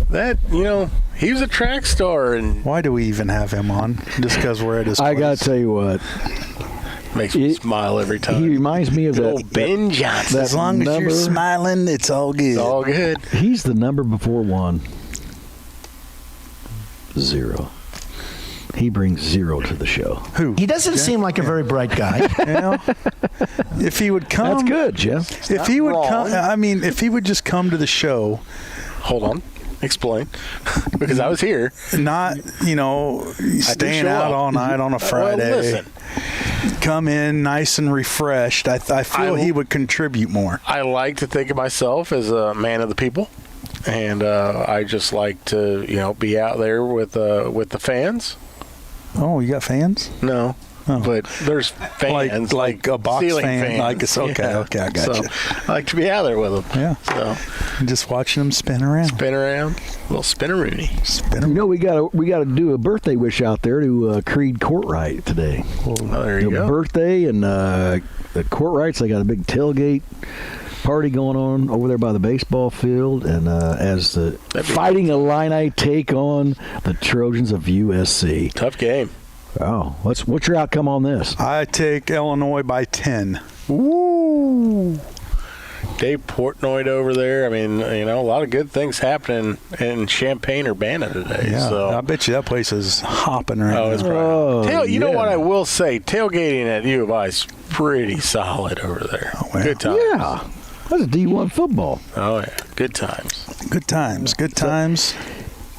He was a track star. And why do we even have him on? Just because we're at his I place? got to tell you what. Makes me smile every time. He reminds me of that. Old Ben Johnson. As long as you're smiling, it's all good. It's all good. He's the number before 1. 0. He brings 0 to the show. Who? He doesn't seem like a very bright guy. If he would come, that's good, Jeff. If he would come, if he would just come to the show. Hold on. Explain. Because I was here. Not, staying out all night on a Friday. Well, listen. Come in nice and refreshed. I feel he would contribute more. I like to think of myself as a man of the people. And I just like to, be out there with the fans. Oh, you got fans? No. Oh. But there's fans. Like a box fan. Fans. Okay, I got you. I like to be out there with them. Yeah. So just watching them spin around. A little spinner-rooney. We got to do a birthday wish out there to Creed Courtright today. Well, there you go. Birthday and the Courtrights. They got a big tailgate party going on over there by the baseball field, and as the Fighting Illini take on the Trojans of USC. Tough game. Oh, what's your outcome on this? I take Illinois by 10. Woo! Dave Portnoy over there. I mean, a lot of good things happening in Champaign-Urbana today. Yeah, so I bet you that place is hopping right now. It's probably, you know what I will say? Tailgating at U of I is pretty solid over there. Oh, well. Good times. Yeah, that's a D1 football. Oh, yeah. Good times. Good times. Good times.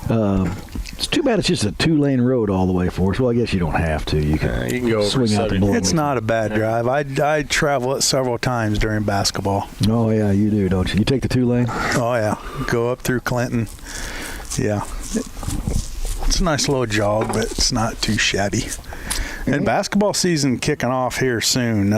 It's too bad it's just a 2-lane road all the way for us. Well, I guess you don't have to. You can go swing out the It's not a bad drive. I travel it several times during basketball. Oh, yeah, you do, don't you? You take the 2-lane? Oh, yeah. Go up through Clinton. Yeah. It's a nice little jog, but it's not too shabby. And basketball season kicking off here soon.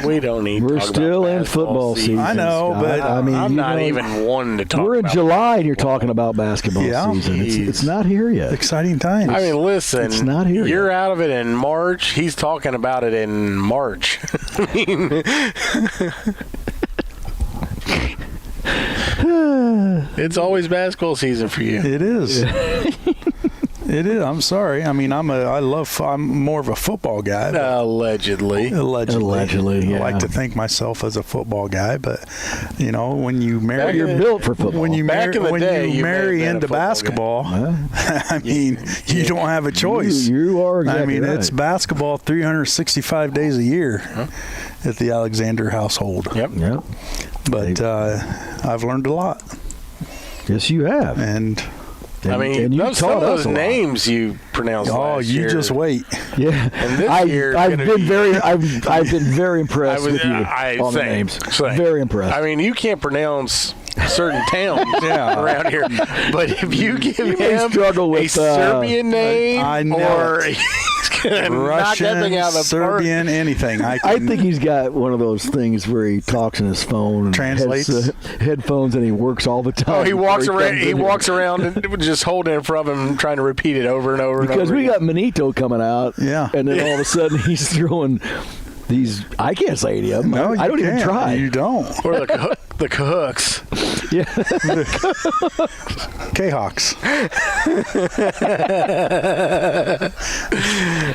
We don't need. We're still in football season. I know, Scott. but I mean, I'm not even one to talk. We're in about July, and you're talking about basketball season. It's not here yet. Exciting times. I mean, listen. It's not here You're yet. out of it in March. He's talking about it in March. I mean, it's always basketball season for you. It is. It is. I'm sorry. I mean, I'm more of a football guy. Allegedly, yeah. I like to think myself as a football guy, but when you marry, you're built for football. When you marry into basketball, I mean, you don't have a choice. You are exactly I mean, right. it's basketball 365 days a year at the Alexander household. Yep. But I've learned a lot. Yes, you have. And I mean, some of those names you pronounced last year. You just wait. Yeah, and this year I've been very impressed with you on the names. Very impressed. I mean, you can't pronounce certain towns around here, but if you give him a Serbian name or Russian, Serbian, anything. I think he's got one of those things where he talks in his phone and translates headphones, and he works all the time. Oh, he walks around and just holding it in front of him, trying to repeat it over and over. Because we got Manito coming out, and then all of a sudden he's throwing these. I can't say any of them. No, I don't even try. You don't. Or the Cahooks. Yeah. K-Hawks. I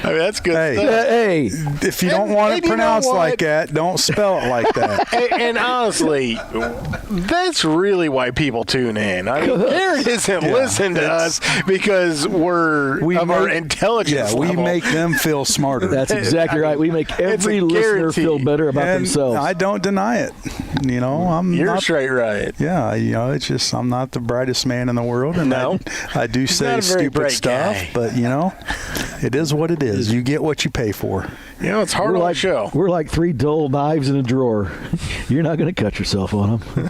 mean, that's good stuff. Hey, if you don't want it pronounced like that, don't spell it like that. And honestly, that's really why people tune in. I mean, Garrett doesn't listen to us because we of our intelligence we level. make them feel smarter. That's exactly right. We make every listener feel better about themselves. I don't deny it. You're straight right. Yeah, it's just I'm not the brightest man in the world, and I do say stupid stuff, but it is what it is. You get what you pay for. It's hard on the show. We're like 3 dull knives in a drawer. You're not going to cut yourself on them.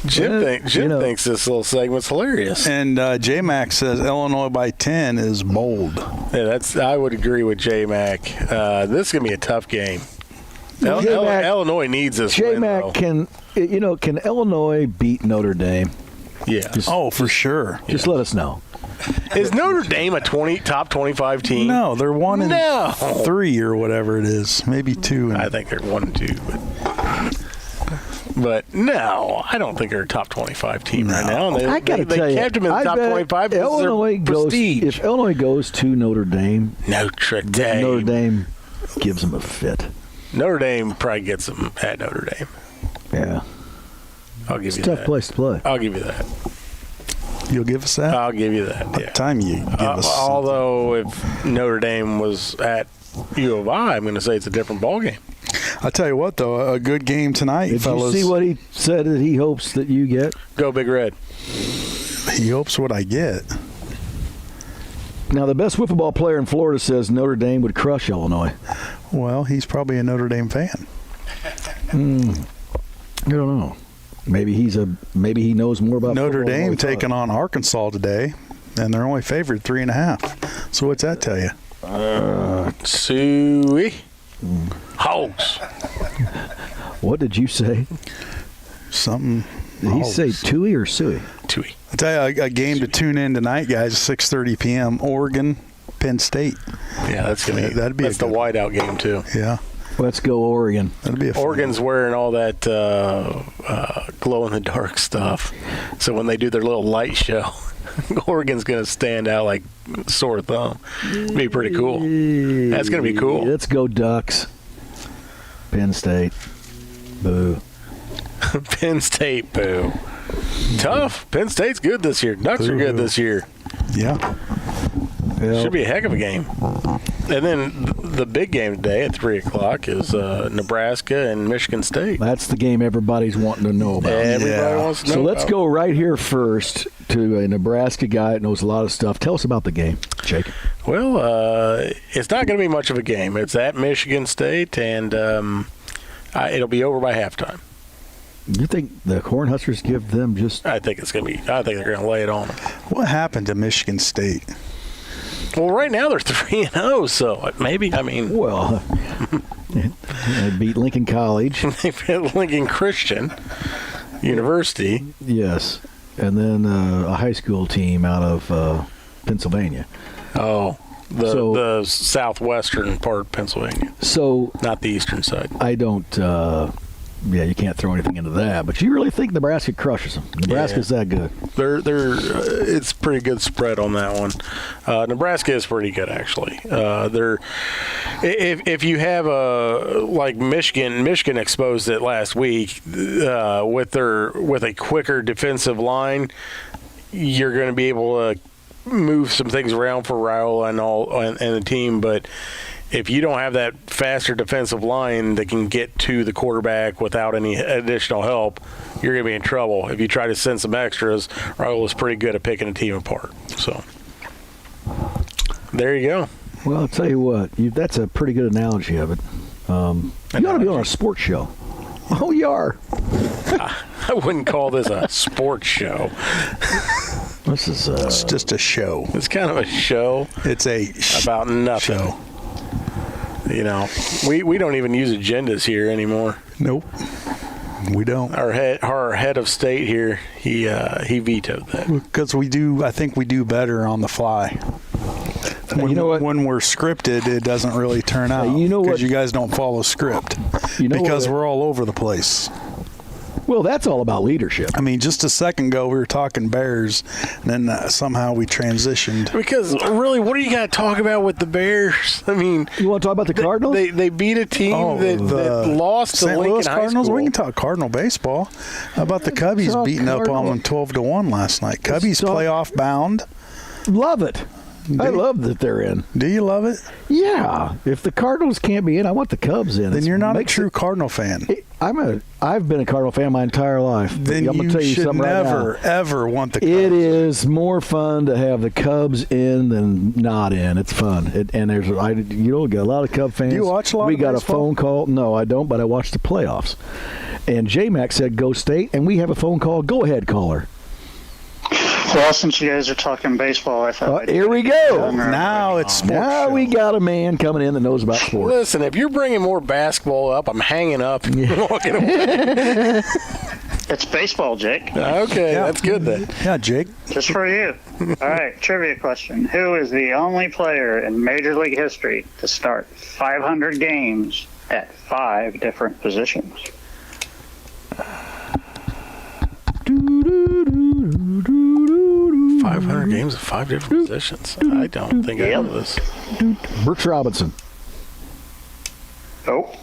Jim thinks this little segment's hilarious. And J-Mac says Illinois by 10 is bold. Yeah, I would agree with J-Mac. This is going to be a tough game. Illinois needs this win, though. Can Illinois beat Notre Dame? Yeah. For sure. Just let us know. Is Notre Dame a top 25 team? No, they're 1 and 3 or whatever it is. Maybe 2. I think they're 1 and 2. But no, I don't think they're a top 25 team right now. I got to tell you, kept them in the top 25 because Illinois prestige. If Illinois goes to Notre Dame, Notre Dame gives them a fit. Notre Dame probably gets them at Notre Dame. Yeah. I'll give you that. It's a tough place to play. I'll give you that. You'll give us that? I'll give you that. By the time you give us although if Notre Dame was at U of I, I'm going to say it's a different ballgame. I'll tell you what, though, a good game tonight, Did fellas. you see what he said that he hopes that you get? Go Big Red. He hopes what I get. Now, the best wiffle player in Florida says Notre Dame would crush Illinois. Well, he's probably a Notre Dame fan. I don't know. Maybe he knows more about Notre football Dame taking on Arkansas today, and they're only favored 3.5. So what's that tell you? Suey. Hogs. What did you say? Something. Did he say Tui or Suey? Tui. I'll tell you a game to tune in tonight, guys. 6:30 p.m. Oregon Penn State. Yeah, that's gonna be that'd be that's the whiteout game too. Yeah. Let's go Oregon. That'd be a fun Oregon's wearing all that glow in the dark stuff, so when they do their little light show, Oregon's gonna stand out like sore thumb. Be pretty cool. That's gonna be cool. Let's go Ducks. Penn State. Boo. Penn State, boo. Tough. Penn State's good this year. Ducks are good this year. Yeah. Should be a heck of a game. And then the big game today at 3 o'clock is Nebraska and Michigan State. That's the game everybody's wanting to know about. Everybody wants to know So let's about. go right here first to a Nebraska guy that knows a lot of stuff. Tell us about the game, Jake. Well, it's not going to be much of a game. It's at Michigan State, and it'll be over by halftime. You think the Cornhuskers give them just... I think it's going to be. I think they're going to lay it on them. What happened to Michigan State? Well, right now they're 3-0, so maybe, I mean. Well, they beat Lincoln College. They beat Lincoln Christian University. Yes. And then a high school team out of Pennsylvania. Oh, the southwestern part of Pennsylvania. So not the eastern side. I don't. You can't throw anything into that. But you really think Nebraska crushes them? Nebraska's that good. It's pretty good spread on that one. Nebraska is pretty good actually. If you have like Michigan exposed it last week with a quicker defensive line, you're going to be able to move some things around for Raiola and the team, but if you don't have that faster defensive line that can get to the quarterback without any additional help, you're going to be in trouble. If you try to send some extras, Raiola is pretty good at picking a team apart. So there you go. Well, I'll tell you what. That's a pretty good analogy of it. You ought to be on a sports show. Oh, you are. I wouldn't call this a sports show. This is it's just a show. It's kind of a show. It's about nothing. Show. You know, we don't even use agendas here anymore. Nope, we don't. Our head of state here, he vetoed that because we do. I think we do better on the fly. When, you know what? When we're scripted, it doesn't really turn out. You know what? Because you guys don't follow script. Because we're all over the place. Well, that's all about leadership. I mean, just a second ago, we were talking Bears, and then somehow we transitioned. Because, really, what do you got to talk about with the Bears? I mean, you want to talk about the Cardinals? They beat a team that lost to St. Lincoln Louis High Cardinals. School. We can talk Cardinal baseball. How about the Cubbies beating up on them 12-1 last night? Cubbies playoff bound. Love it. I love that they're in. Do you love it? Yeah. If the Cardinals can't be in, I want the Cubs in. Then you're not a true Cardinal fan. I've been a Cardinal fan my entire life. Then I'm gonna tell you should something never, right now. ever want the Cubs. It is more fun to have the Cubs in than not in. It's fun. And there's got a lot of Cub fans. Do you watch a lot We of got baseball? a phone call. No, I don't, but I watched the playoffs. And J-Mac said go State, and we have a phone call. Go ahead, caller. Well, since you guys are talking baseball, I thought here we go. Now it's sports. Now we got a man coming in that knows about sports. Listen, if you're bringing more basketball up, I'm hanging up and walking away. It's baseball, Jake. Okay, that's good then. Yeah, Jake. Just for you. All right, trivia question. Who is the only player in Major League history to start 500 games at 5 different positions? 500 games at 5 different positions. I don't think I know this. Brooks Robinson. Nope.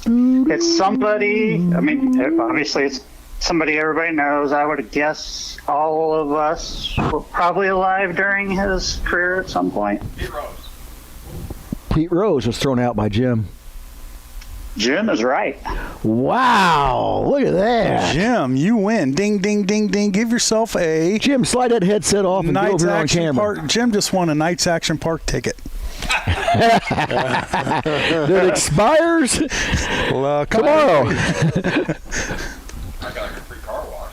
It's somebody, I mean, obviously it's somebody everybody knows. I would guess all of us were probably alive during his career at some point. Pete Rose was thrown out by Jim. Jim is right. Wow, look at that. Jim, you win. Ding, ding, ding, ding. Give yourself a... Jim, slide that headset off and get over here on camera. Jim just won a Knights Action Park ticket. That expires tomorrow.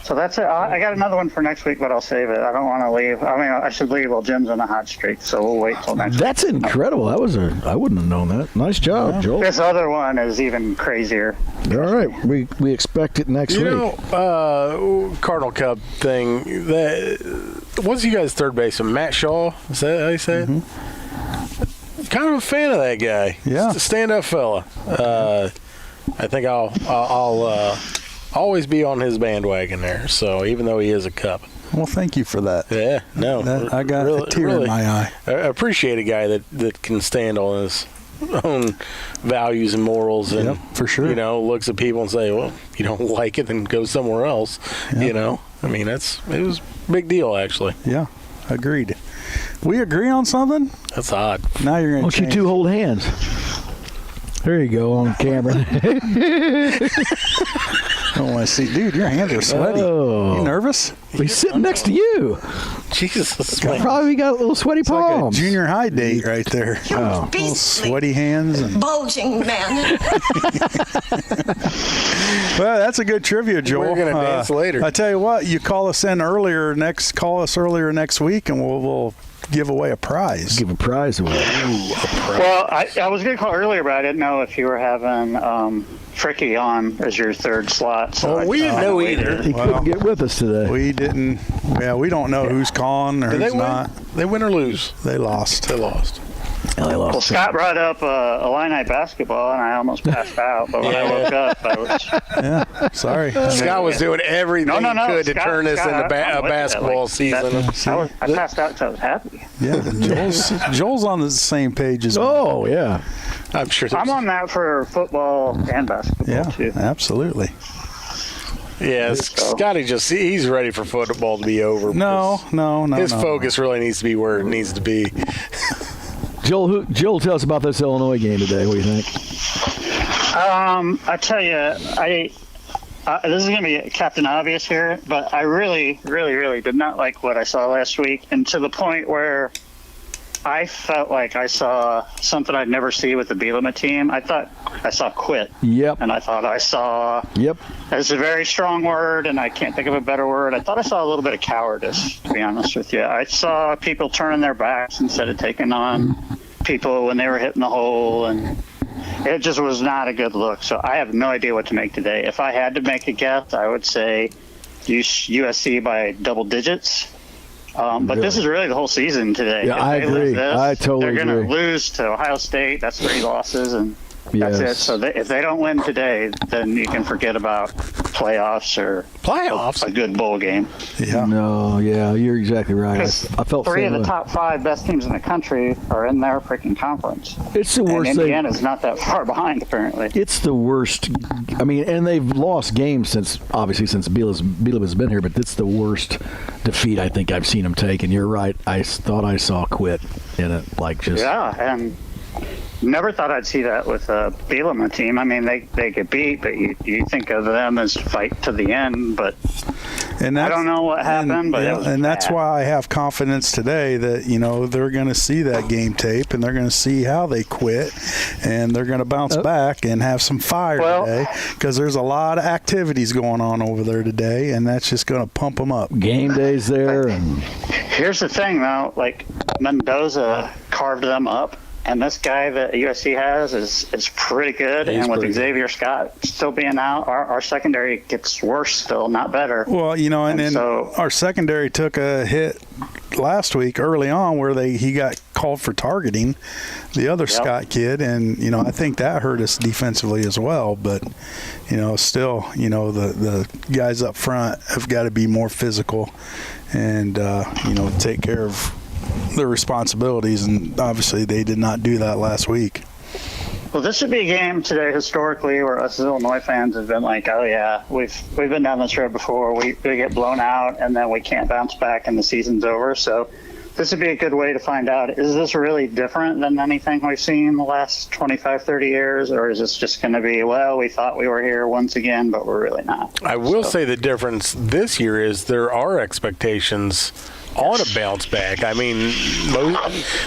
So that's it. I got another one for next week, but I'll save it. I don't want to leave. I mean, I should leave while Jim's on a hot streak, so we'll wait till next week. That's incredible. I wouldn't have known that. Nice job, Joel. This other one is even crazier. All right. We expect it next week. Cardinal Cub thing, what's you guys' third baseman? Matt Shaw? Is that how you say it? Kind of a fan of that guy. Yeah. He's a stand-up fella. I think I'll always be on his bandwagon there. So even though he is a Cub. Well, thank you for that. Yeah, no. I got a tear in my eye. I appreciate a guy that can stand on his own values and morals and, for sure. Looks at people and say, well, if you don't like it, then go somewhere else. I mean, it was a big deal, actually. Yeah, agreed. We agree on something? That's odd. Now you're going to change. Why don't you two hold hands? There you go on camera. I don't want to see. Dude, your hands are sweaty. You nervous? He's sitting next to you. Jesus. Probably got a little sweaty palms. Like a junior high date right there. Little sweaty hands. And... bulging man. Well, that's a good trivia, Joel. We're going to dance later. I tell you what, you call us earlier next week, and we'll give away a prize. Give a prize away. Well, I was going to call earlier, but I didn't know if you were having Fricky on as your third slot. So we didn't know either. He couldn't get with us today. We didn't. Yeah, we don't know who's calling or who's not. They win or lose? They lost. Well, Scott brought up Illini basketball, and I almost passed out. But when I woke up, I was... sorry. Scott was doing everything he could to turn this into a basketball season. I passed out because I was happy. Yeah, Joel's on the same page as me. Oh, yeah. I'm sure. I'm on that for football and basketball, too. Absolutely. Yeah, Scotty he's ready for football to be over. No. His focus really needs to be where it needs to be. Joel, tell us about this Illinois game today. What do you think? I tell you, this is going to be Captain Obvious here, but I really, really, really did not like what I saw last week, and to the point where I felt like I saw something I'd never see with the Bielema team. I thought I saw quit. Yep. And I thought I saw... Yep. It's a very strong word, and I can't think of a better word. I thought I saw a little bit of cowardice, to be honest with you. I saw people turning their backs instead of taking on people when they were hitting the hole, and it just was not a good look. So I have no idea what to make today. If I had to make a guess, I would say USC by double digits. But this is really the whole season today. Yeah, I agree. I totally agree. They're going to lose to Ohio State. That's 3 losses, and that's it. So if they don't win today, then you can forget about playoffs or a good bowl game. Yeah. No, you're exactly right. I felt 3 of the top 5 best teams in the country are in their freaking conference. It's the worst thing. Indiana's not that far behind, apparently. It's the worst. I mean, and they've lost games since Bielema's been here, but it's the worst defeat I think I've seen them take. And you're right. I thought I saw quit in it. Yeah, and never thought I'd see that with a Bielema team. I mean, they get beat, but you think of them as fight to the end. But I don't know what happened. But that's why I have confidence today that they're going to see that game tape and they're going to see how they quit, and they're going to bounce back and have some fire today, because there's a lot of activities going on over there today, and that's just going to pump them up. Game days there. Here's the thing, though. Like, Mendoza carved them up. And this guy that USC has is pretty good. And with Xavier Scott still being out, our secondary gets worse still, not better. Well, and then our secondary took a hit last week early on where he got called for targeting the other Scott kid. And, I think that hurt us defensively as well. But, still, the guys up front have got to be more physical and, take care of their responsibilities, and obviously they did not do that last week. Well, this should be a game today historically where us as Illinois fans have been like, oh yeah, we've been down this road before. We get blown out and then we can't bounce back and the season's over. So this would be a good way to find out, is this really different than anything we've seen in the last 25, 30 years, or is this just going to be, well, we thought we were here once again, but we're really not? I will say the difference this year is there are expectations on a bounce back. I mean,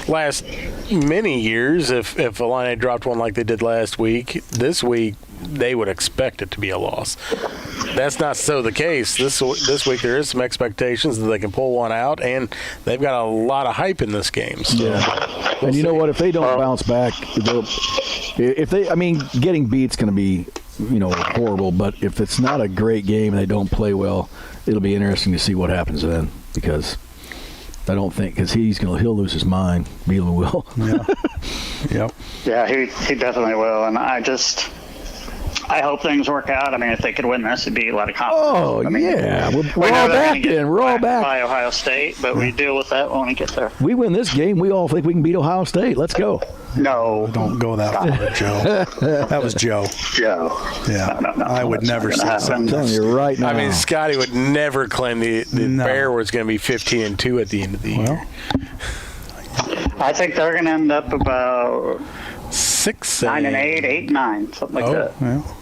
last many years, if Illini dropped one like they did last week, this week they would expect it to be a loss. That's not so the case. This week there is some expectations that they can pull one out, and they've got a lot of hype in this game. So and you know what? If they don't bounce back, getting beat's going to be horrible. But if it's not a great game and they don't play well, it'll be interesting to see what happens then, because I don't think, because he'll lose his mind. Beeler will. Yeah. Yep. Yeah, he definitely will. And I hope things work out. I mean, if they could win this, it'd be a lot of confidence. Oh, I mean, yeah. We're we know all they're back gonna get then. We're all whacked back. by Ohio State, but we deal with that when we get there. We win this game, we all think we can beat Ohio State. Let's go. No. Don't go that far, Joe. That was Joe. Joe. Yeah. No, I would never say I'm something. telling you right now. I mean, Scotty would never claim the Bear was going to be 15-2 at the end of the year. I think they're going to end up about 6, 9-8, 8-9, something like that. Well.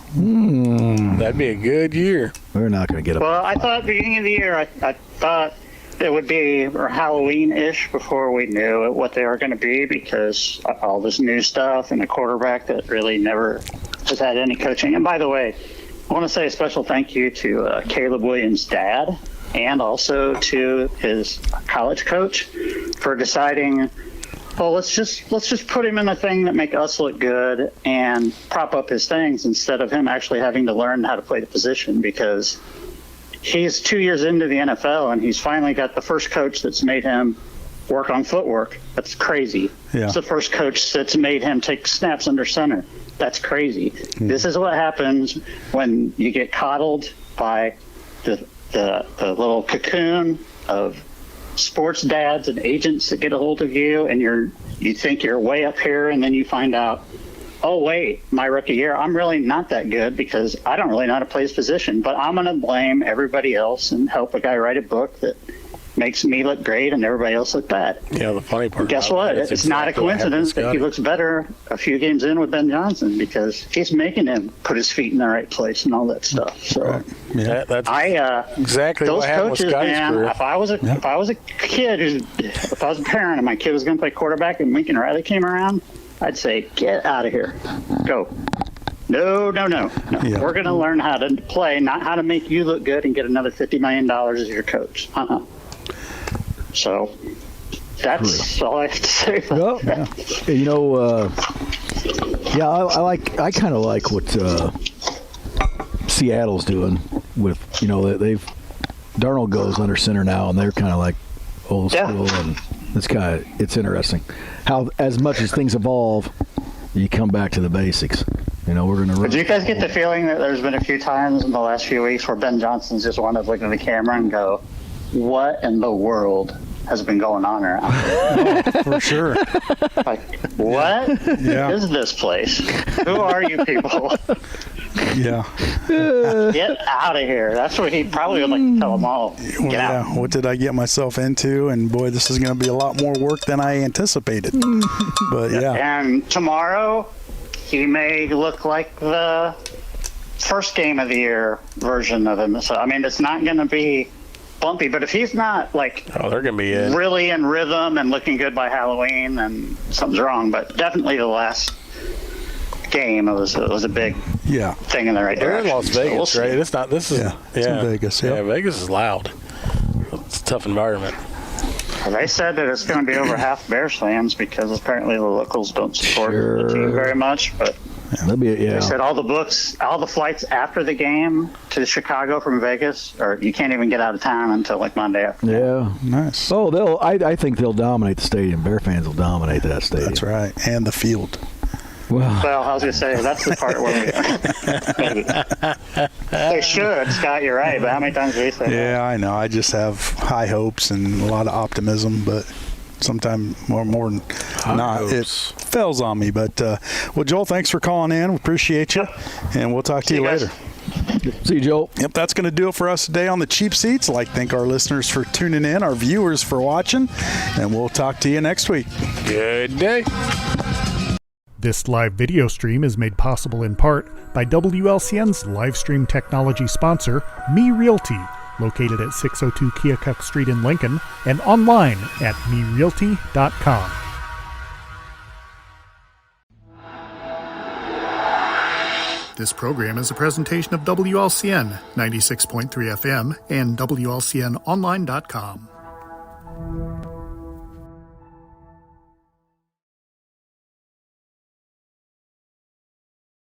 That'd be a good year. We're not going to get up. Well, I thought at the beginning of the year, I thought it would be Halloween-ish before we knew what they were going to be, because all this new stuff and a quarterback that really never has had any coaching. And by the way, I want to say a special thank you to Caleb Williams' dad, and also to his college coach for deciding, well, let's just put him in a thing that make us look good and prop up his things instead of him actually having to learn how to play the position, because he's 2 years into the NFL and he's finally got the first coach that's made him work on footwork. That's crazy. Yeah. It's the first coach that's made him take snaps under center. That's crazy. This is what happens when you get coddled by the little cocoon of sports dads and agents that get a hold of you, and you think you're way up here, and then you find out, oh wait, my rookie year, I'm really not that good because I don't really know how to play his position, but I'm going to blame everybody else and help a guy write a book that makes me look great and everybody else look bad. Yeah, the funny part. Guess what? It's not a coincidence that he looks better a few games in with Ben Johnson, because he's making him put his feet in the right place and all that stuff. So Yeah. That's exactly what those happened with coaches, Scotty's man. career. If I was a kid, if I was a parent and my kid was going to play quarterback and Lincoln Riley came around, I'd say, get out of here, go. No. Yeah. We're going to learn how to play, not how to make you look good and get another $50 million as your coach. So that's all I have to say about that. You know, I kind of like what Seattle's doing with, Darnold goes under center now, and they're kind of like old school, and it's interesting how, as much as things evolve, you come back to the basics. We're going to run. Did you guys get the feeling that there's been a few times in the last few weeks where Ben Johnson's just wanted to look at the camera and go, what in the world has been going on around here? For sure. Like, what is this place? Who are you people? Yeah. Get out of here. That's what he probably would like to tell them all. Get out. What did I get myself into? And boy, this is going to be a lot more work than I anticipated. But And tomorrow, he may look like the first game of the year version of him. So, I mean, it's not going to be bumpy, but if he's not they're going to be really in rhythm and looking good by Halloween, then something's wrong. But definitely the last game, it was a big thing in the right They're direction. in Las Vegas, so we'll right? It's not. This is it's in Vegas. Yeah, Vegas is loud. It's a tough environment. They said that it's going to be over half Bears fans because apparently the locals don't support the team very much. But they said all the flights after the game to Chicago from Vegas, or you can't even get out of town until Monday afternoon. Yeah, nice. Oh, I think they'll dominate the stadium. Bear fans will dominate that stadium. That's right, and the field. Well, I was going to say, that's the part where they should. Scott, you're right, but how many times do we say that? Yeah, I know. I just have high hopes and a lot of optimism, but sometimes more than not, it fails on me. But, well, Joel, thanks for calling in. We appreciate you, and we'll talk to you later. See you, Joel. Yep, that's going to do it for us today on the Cheap Seats. I'd like to thank our listeners for tuning in, our viewers for watching, and we'll talk to you next week. Good day. This live video stream is made possible in part by WLCN's live stream technology sponsor, Me Realty, located at 602 Keokuk Street in Lincoln, and online at merealty.com. This program is a presentation of WLCN 96.3 FM and WLCNonline.com.